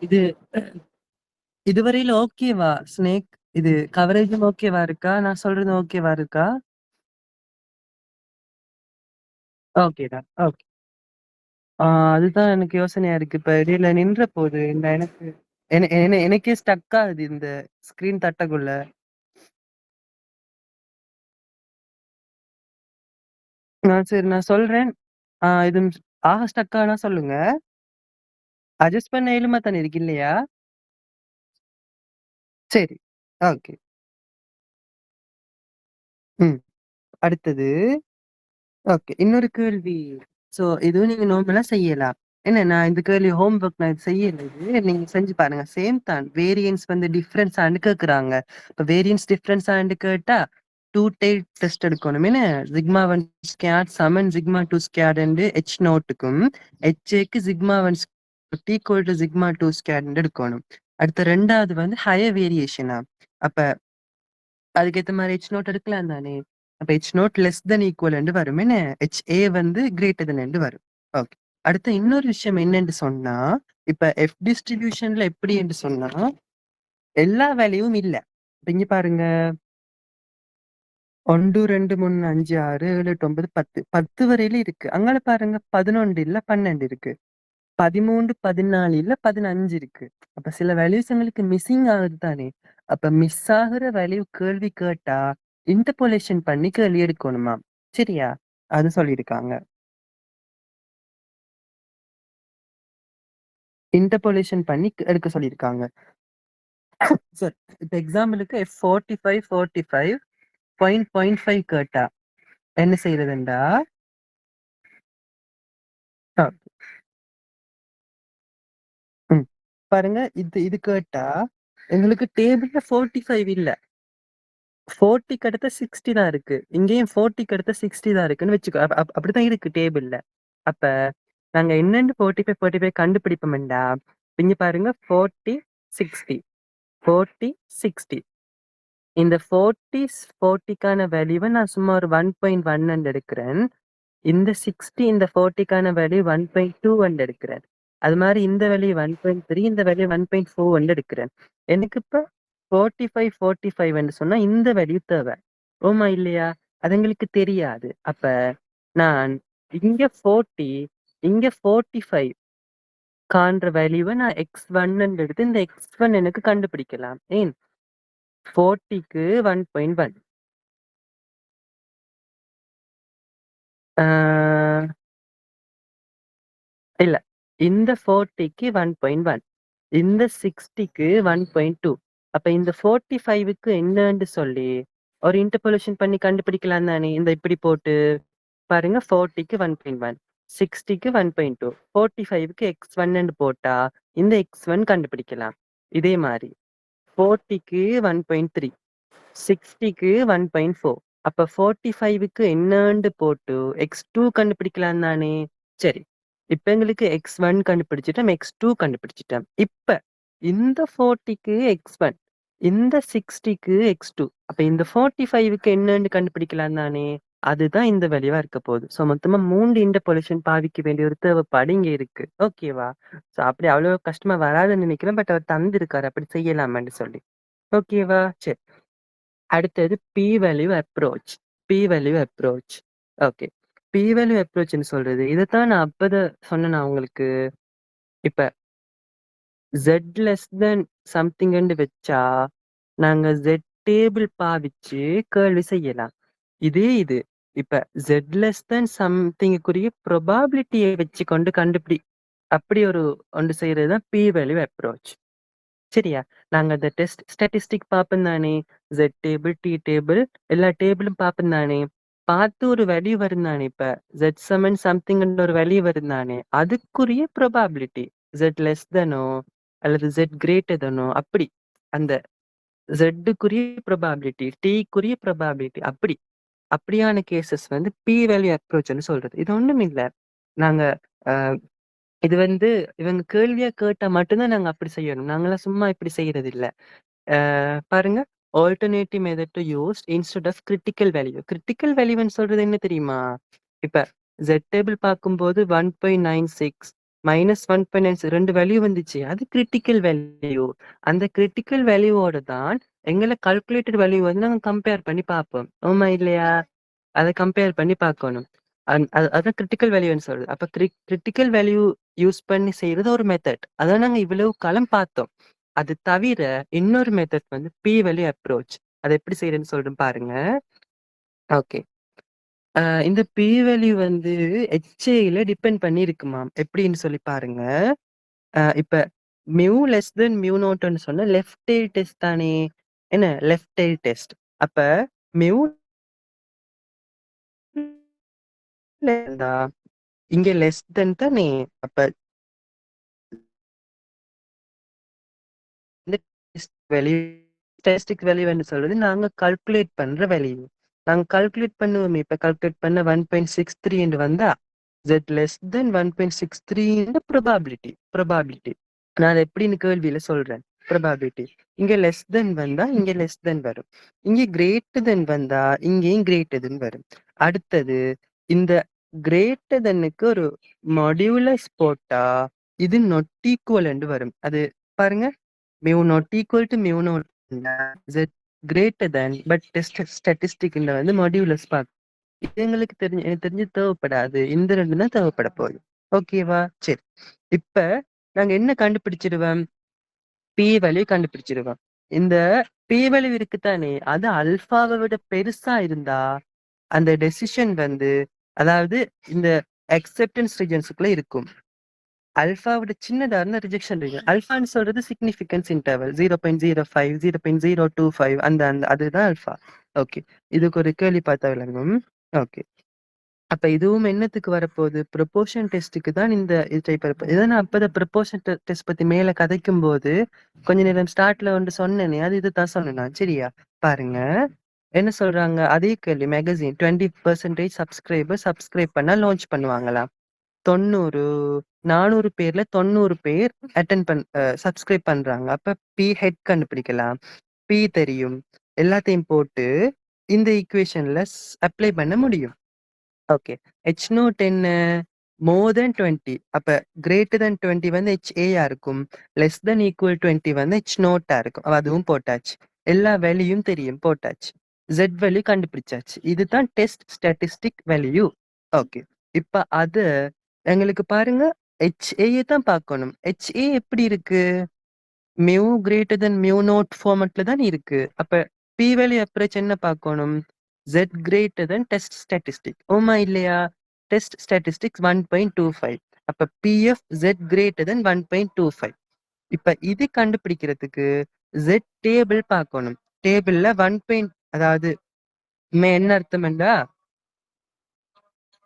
இது இதுவரையில ஓகேவா ஸ்னேக்? இது கவரேஜும் ஓகேவா இருக்கா? நான் சொல்றது ஓகேவா இருக்கா? ஓகேடா. ஓகே. அதுதான் எனக்கு யோசனையா இருக்கு. இப்ப இடையில நின்ற போது இந்த எனக்கு எனக்கே ஸ்டக் ஆகுது இந்த ஸ்கிரீன் தட்டக்குள்ள. சரி நான் சொல்றேன். இது ஸ்டக் ஆனா சொல்லுங்க. அட்ஜஸ்ட் பண்ண இயலுமா தானே இருக்கு இல்லையா? சரி. ஓகே. ம். அடுத்தது ஓகே. இன்னொரு கேள்வி. சோ இதுவும் நீங்க நார்மலா செய்யலாம். என்ன நான் இந்த கேள்வி ஹோம் ஒர்க் நான் செய்யல இது. நீங்க செஞ்சு பாருங்க. சேம் தான். வேரியன்ஸ் வந்து டிஃபரன்ஸான்னு கேட்குறாங்க. இப்ப வேரியன்ஸ் டிஃபரன்ஸான்னு கேட்டா 2 டெயில் டெஸ்ட் எடுக்கணும். என்ன சிக்மா 1 ஸ்கேட் சமன் சிக்மா 2 ஸ்கேட் H நோட்டுக்கும் HAக்கு sigma 1 equal to sigma 2 squared எடுக்கணும். அடுத்த 2வது வந்து ஹையர் வேரியேஷனா. அப்ப அதுக்கேத்த மாரி H நோட் எடுக்கலாம் தானே. அப்ப H naught less than equal வரும். என்ன HA வந்து கிரேட்டர் தென் வரும். ஓகே. அடுத்த இன்னொரு விஷயம் என்னன்னு சொன்னா, இப்ப F டிஸ்ட்ரிபியூஷன்ல எப்படி என்று சொன்னா, எல்லா வேல்யூவும் இல்ல. இப்ப இங்க பாருங்க. 1, 2, 3, 5, 6, 7, 8, 9, 10. 10 வரையில இருக்கு. அங்கால பாருங்க 11 இல்ல 12 இருக்கு. 13, 14 இல்ல 15 இருக்கு. அப்ப சில வேல்யூஸ் எங்களுக்கு மிஸ்ஸிங் ஆகுது தானே. அப்ப மிஸ் ஆகுற வேல்யூ கேள்வி கேட்டா இன்டர்போலேஷன் பண்ணி கேள்வி எடுக்கணுமாம். சரியா? அது சொல்லியிருக்காங்க. இன்டர்போலேஷன் பண்ணி எடுக்க சொல்லியிருக்காங்க. சரி. இப்ப எக்ஸாம்பிளுக்கு F45, 45, 0.5 கேட்டா என்ன செய்யறதுண்டா? ஆ, ம். பாருங்க இது கேட்டா எங்களுக்கு டேபிள்ல 45 இல்ல. 40க்கு அடுத்த 60 தான் இருக்கு. இங்கேயும் 40க்கு அடுத்த 60 தான் இருக்குன்னு வச்சுக்கோ. அப்படித்தான் இருக்கு டேபிள்ல. அப்ப நாங்க என்னன்னு 45, 45 கண்டுபிடிப்போம்டா. இங்க பாருங்க 40, 60, 40, 60. இந்த 40க்கான வேல்யூவை நான் சும்மா ஒரு 1.1 எடுக்கிறேன். இந்த 60 இந்த 40க்கான வேல்யூ 1.2 எடுக்கிறேன். அது மாதிரி இந்த வேல்யூ 1.3 இந்த வேல்யூ 1.4 எடுக்கிறேன். எனக்கு இப்ப 45 சொன்னா இந்த வேல்யூ தேவை. ஓமா இல்லையா? அது எங்களுக்கு தெரியாது. அப்ப நான் இங்க 40 இங்க 45 காண்ற வேல்யூவை நான் x1 எடுத்து இந்த x1 எனக்கு கண்டுபிடிக்கலாம். ஏன் 40க்கு 1.1 இல்ல. இந்த 40க்கு 1.1 இந்த 60க்கு 1.2 அப்ப இந்த 45க்கு என்னன்னு சொல்லி ஒரு இன்டர்போலேஷன் பண்ணி கண்டுபிடிக்கலாம் தானே? இந்த இப்படி போட்டு பாருங்க 40க்கு 1.1 60க்கு 1.2 45க்கு x1 போட்டா இந்த x1 கண்டுபிடிக்கலாம். இதே மாதிரி 40க்கு 1.3 60க்கு 1.4 அப்ப 45க்கு என்னன்னு போட்டு x2 கண்டுபிடிக்கலாம் தானே? சரி. இப்ப எங்களுக்கு x1 கண்டுபிடிச்சிட்டோம், x2 கண்டுபிடிச்சிட்டோம். இப்ப இந்த 40க்கு x1 இந்த 60க்கு x2 அப்ப இந்த 45க்கு என்னன்னு கண்டுபிடிக்கலாம் தானே? அதுதான் இந்த வேல்யூவா இருக்க போகுது. சோ மொத்தமா 3 இன்டர்போலேஷன் பாவிக்க வேண்டிய ஒரு தேவைப்பாடு இங்க இருக்கு. ஓகேவா? சோ அப்படி அவ்வளவு கஷ்டமா வராதுன்னு நினைக்கிறேன். பட் அவர் தந்திருக்காரு அப்படி செய்யலாமான்னு சொல்லி. ஓகேவா? சரி. அடுத்தது p value approach. p value approach. Okay. p value அப்ரோச்ன்னு சொல்றது இதத்தான் நான் அப்பத சொன்னேனா உங்களுக்கு. இப்ப z லெஸ் தென் சம்திங்ன்னு வச்சா நாங்க z டேபிள் பாவிச்சு கேள்வி செய்யலாம். இதே இது இப்ப z லெஸ் தென் சம்திங்குரிய ப்ரொபாபிலிட்டியை வச்சு கொண்டு அப்படி ஒரு ஒன்று செய்யறது தான் p வேல்யூ அப்ரோச். சரியா? நாங்க அந்த டெஸ்ட் ஸ்டாட்டிஸ்டிக் பார்ப்போம் தானே? Z டேபிள், T டேபிள் எல்லா டேபிளும் பார்ப்போம் தானே? பார்த்து ஒரு வேல்யூ வரும் தானே? இப்ப Z சமன் சம்திங்ன்ற ஒரு வேல்யூ வரும் தானே? அதுக்குரிய ப்ரொபாபிலிட்டி Z லெஸ் தெனோ அல்லது Z கிரேட்டர் தெனோ அப்படி அந்த Z-க்குரிய ப்ரொபாபிலிட்டி, T-க்குரிய ப்ரொபாபிலிட்டி அப்படியான கேசஸ் வந்து p வேல்யூ அப்ரோச்ன்னு சொல்றது. இது ஒண்ணும் இல்ல. நாங்க அ இது வந்து இவங்க கேள்வியா கேட்டா மட்டும் தான் நாங்க அப்படி செய்யணும். நாங்கலாம் சும்மா இப்படி செய்யறது இல்ல. பாருங்க alternative method to use instead of critical value. Critical வேல்யூன்னு சொல்றது என்ன தெரியுமா? இப்ப Z டேபிள் பார்க்கும்போது 1.96 -1.96 2 வேல்யூ வந்துச்சு. அது கிரிட்டிக்கல் வேல்யூ. அந்த கிரிட்டிக்கல் வேல்யூவோட தான் எங்கள கால்குலேட்டட் வேல்யூ வந்து நாங்க கம்பேர் பண்ணி பார்ப்போம். ஆமா இல்லையா? அத கம்பேர் பண்ணி பார்க்கணும். அதான் கிரிட்டிக்கல் வேல்யூன்னு சொல்றது. அப்ப கிரிட்டிக்கல் வேல்யூ யூஸ் பண்ணி செய்யறது ஒரு மெத்தட். அதான் நாங்க இவ்வளவு காலம் பார்த்தோம். அது தவிர இன்னொரு மெத்தட் வந்து p வேல்யூ அப்ரோச். அத எப்படி செய்யறேன்னு சொல்றேன் பாருங்க. ஓகே. இந்த p வேல்யூ வந்து HAல டிபெண்ட் பண்ணி இருக்குமாம். எப்படின்னு சொல்லி பாருங்க. இப்ப மியூ லெஸ் தென் மியூ நாட்ன்னு சொன்னா லெஃப்ட் டெயில் டெஸ்ட் தானே? என்ன லெஃப்ட் டெயில் டெஸ்ட். அப்ப மியூ இங்க லெஸ் தென் தானே? அப்ப இந்த வேல்யூ ஸ்டாட்டிஸ்டிக் வேல்யூன்னு சொல்றது நாங்க கால்குலேட் பண்ற வேல்யூ. நாங்க கால்குலேட் பண்ணுவோமே. இப்ப கால்குலேட் பண்ண 1.63 என்று வந்தா Z லெஸ் தென் 1.63 ப்ரொபாபிலிட்டி. நான் அதை எப்படின்னு கேள்வியில சொல்றேன். ப்ரொபாபிலிட்டி இங்க லெஸ் தென் வந்தா இங்க லெஸ் தென் வரும். இங்க கிரேட்டர் தென் வந்தா இங்கேயும் கிரேட்டர் தென் வரும். அடுத்தது இந்த கிரேட்டர் தென்னுக்கு ஒரு மாடியுலஸ் போட்டா இது not equal என்று வரும். அது பாருங்க mu not equal to mu not z greater than but test statistic வந்து மாடியுலஸ் பார்க்க இது எங்களுக்கு எனக்கு தெரிஞ்சு தேவைப்படாது. இந்த 2 தான் தேவைப்பட போகுது. ஓகேவா? சரி. இப்ப நாங்க என்ன கண்டுபிடிச்சிடுவோம்? p value கண்டுபிடிச்சிடுவோம். இந்த p வேல்யூ இருக்குதானே அது அல்பாவை விட பெருசா இருந்தா அந்த டெசிஷன் வந்து அதாவது இந்த அக்செப்டன்ஸ் ரீஜன்ஸ்க்குள்ள இருக்கும். அல்ஃபாவோட சின்னதா இருந்தா ரிஜெக்ஷன் ரீஜன். அல்ஃபான்னு சொல்றது சிக்னிஃபிகன்ஸ் இன்டர்வல் 0.05 0.025 அந்த அந்த அதுதான் அல்ஃபா. ஓகே. இதுக்கு ஒரு கேள்வி பார்த்தா விளங்கும். ஓகே. அப்ப இதுவும் என்னத்துக்கு வரப்போகுது? ப்ரொபோர்ஷன் டெஸ்ட்டுக்கு தான் இந்த டைப் இருப்ப. இதை நான் அப்பதான் ப்ரொபோர்ஷன் டெஸ்ட் பத்தி மேல கதைக்கும் போது கொஞ்ச நேரம் ஸ்டார்ட்ல வந்து சொன்னேனே அது இதுதான் சொன்னேன் நான். சரியா? பாருங்க. என்ன சொல்றாங்க? அதே கேள்வி மேகசின் 20% சப்ஸ்கிரைப் பண்ணா லான்ச் பண்ணுவாங்களா? 90 400 பேர்ல 90 பேர் சப்ஸ்கிரைப் பண்றாங்க. அப்ப பி ஹெட் கண்டுபிடிக்கலாம். பி தெரியும். எல்லாத்தையும் போட்டு இந்த ஈக்குவேஷன்ல அப்ளை பண்ண முடியும். ஓகே. ஹெச் நாட் என்ன? மோர் தென் 20. அப்ப கிரேட்டர் தென் 20 வந்து HA இருக்கும். லெஸ் தென் ஈக்குவல் 20 வந்து H நாட்டா இருக்கும். அதுவும் போட்டாச்சு. எல்லா வேல்யூயும் தெரியும். போட்டாச்சு. Z வேல்யூ கண்டுபிடிச்சாச்சு. இதுதான் டெஸ்ட் ஸ்டாட்டிஸ்டிக் வேல்யூ. ஓகே. இப்ப அது எங்களுக்கு பாருங்க HA தான் பார்க்கணும். HA எப்படி இருக்கு? Mu greater than mu naught ஃபார்மட்ல தான் இருக்கு. அப்ப P வேல்யூ அப்ரோச் என்ன பார்க்கணும்? Z greater than test statistic. ஓமா இல்லையா? Test statistics 1.25. அப்ப PF Z greater than 1.25. இப்ப இது கண்டுபிடிக்கிறதுக்கு Z டேபிள் பார்க்கணும். டேபிள்ல 1. அதாவது என்ன அர்த்தம்டா?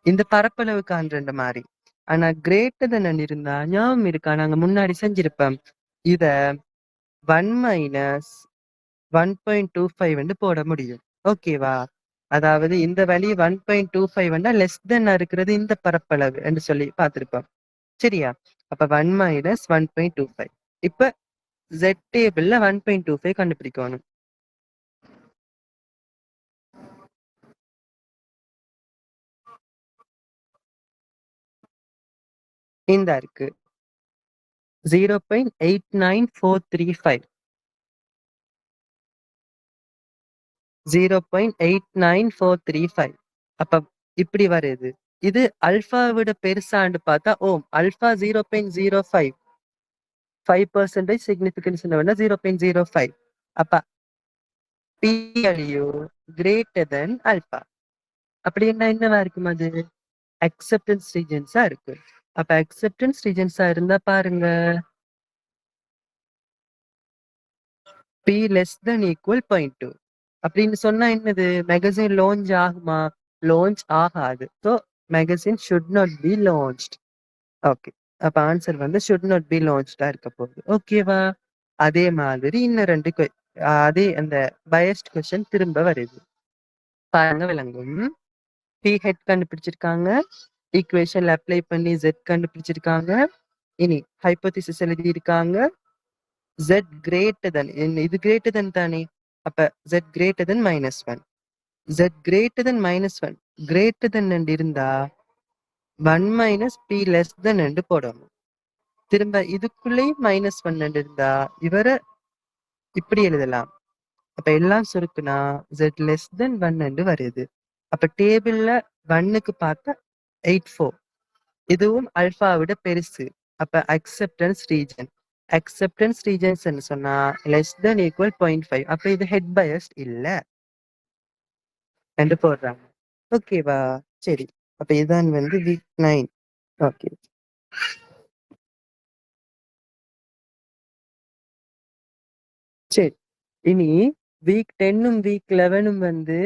இந்த பரப்பளவு காண்ற மாதிரி. ஆனா கிரேட்டர் தென் இருந்தா ஞாபகம் இருக்கா? நாங்க முன்னாடி செஞ்சிருப்போம். இத 1 மைனஸ் 1.25 வந்து போட முடியும். ஓகேவா? அதாவது இந்த வேல்யூ 1.25 வந்தா லெஸ் தென் இருக்கிறது இந்த பரப்பளவு என்று சொல்லி பார்த்திருப்போம். சரியா? அப்ப 1 மைனஸ் 1.25. இப்ப Z டேபிள்ல 1.25 கண்டுபிடிக்கணும். இந்த இருக்கு 0.89435. 0.89435. அப்ப இப்படி வருது. இது அல்பா விட பெருசான்னு பார்த்தா அல்பா 0.05. 5% சிக்னிஃபிகன்ஸ் 0.05. அப்ப P value greater than alpha. அப்படின்னா என்னவா இருக்கும் அது? அக்செப்டன்ஸ் ரீஜன்ஸா இருக்கு. அப்ப அக்செப்டன்ஸ் ரீஜன்ஸா இருந்தா பாருங்க P less than equal 0.2. அப்படின்னு சொன்னா என்னது? மேகசின் லான்ச் ஆகுமா? லான்ச் ஆகாது. So magazine should not be launched. Okay. அப்ப ஆன்சர் வந்து ஷுட் நாட் பி லான்ச்டா இருக்க போகுது. ஓகேவா? அதே மாதிரி இன்னும் 2 அதே அந்த பயஸ்ட் கொஸ்டின் திரும்ப வருது. பாருங்க விளங்கும். P ஹெட் கண்டுபிடிச்சிருக்காங்க. ஈக்குவேஷன்ல அப்ளை பண்ணி Z கண்டுபிடிச்சிருக்காங்க. இனி ஹைபோதிசிஸ் எழுதியிருக்காங்க. Z greater than இது greater than தானே? அப்ப Z greater than -1. Z greater than -1. greater than என்று இருந்தா 1 minus P less than என்று போடணும். திரும்ப இதுக்குள்ளேயும் -1 என்று இருந்தா இவரை இப்படி எழுதலாம். அப்ப எல்லாம் சுருக்குனா Z less than 1 என்று வருது. அப்ப டேபிள்ல 1க்கு பார்த்தா 84. இதுவும் அல்பா விட பெருசு. அப்ப அக்செப்டன்ஸ் ரீஜன். அக்செப்டன்ஸ் ரீஜன்ஸ் சொன்னா லெஸ் தென் ஈக்குவல் 0.5. அப்ப இது ஹெட் பயஸ்ட் இல்ல என்று போடுறாங்க. ஓகேவா? சரி. அப்ப இதான் வந்து வீக் 9. ஓகே. சரி. இனி வீக் 10ம் வீக் 11ம் வந்து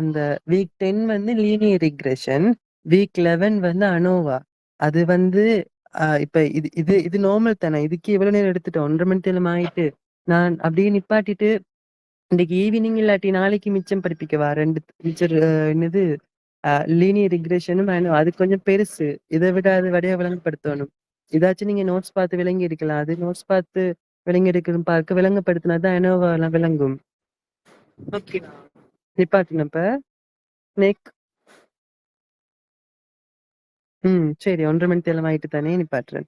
அந்த வீக் 10 வந்து லீனியர் ரிக்ரெஷன், வீக் 11 வந்து அனோவா. அது வந்து இப்ப இது இது இது நார்மல் தானே. இதுக்கு எவ்வளவு நேரம் எடுத்துட்டோம்? 1:30 மணி நேரம் ஆயிட்டு. நான் அப்படியே நிப்பாட்டிட்டு இன்னைக்கு ஈவினிங் இல்லாட்டி நாளைக்கு மிச்சம் படிப்பிக்கவா? 2 மிச்சர் என்னது லீனியர் ரிக்ரெஷனும் அது கொஞ்சம் பெருசு. இதை விட அது வடையா விளங்கப்படுத்தணும். இதாச்சும் நீங்க நோட்ஸ் பார்த்து விளங்கி இருக்கலாம். அது நோட்ஸ் பார்த்து விளங்கி எடுக்கணும் பார்க்க விளங்கப்படுத்தினாதான் அனோவாலாம் விளங்கும். ஓகே. நிப்பாட்டினப்ப நெக் சரி 1:30 மணி தேலம் ஆயிட்டு தானே நிப்பாட்டுறேன்.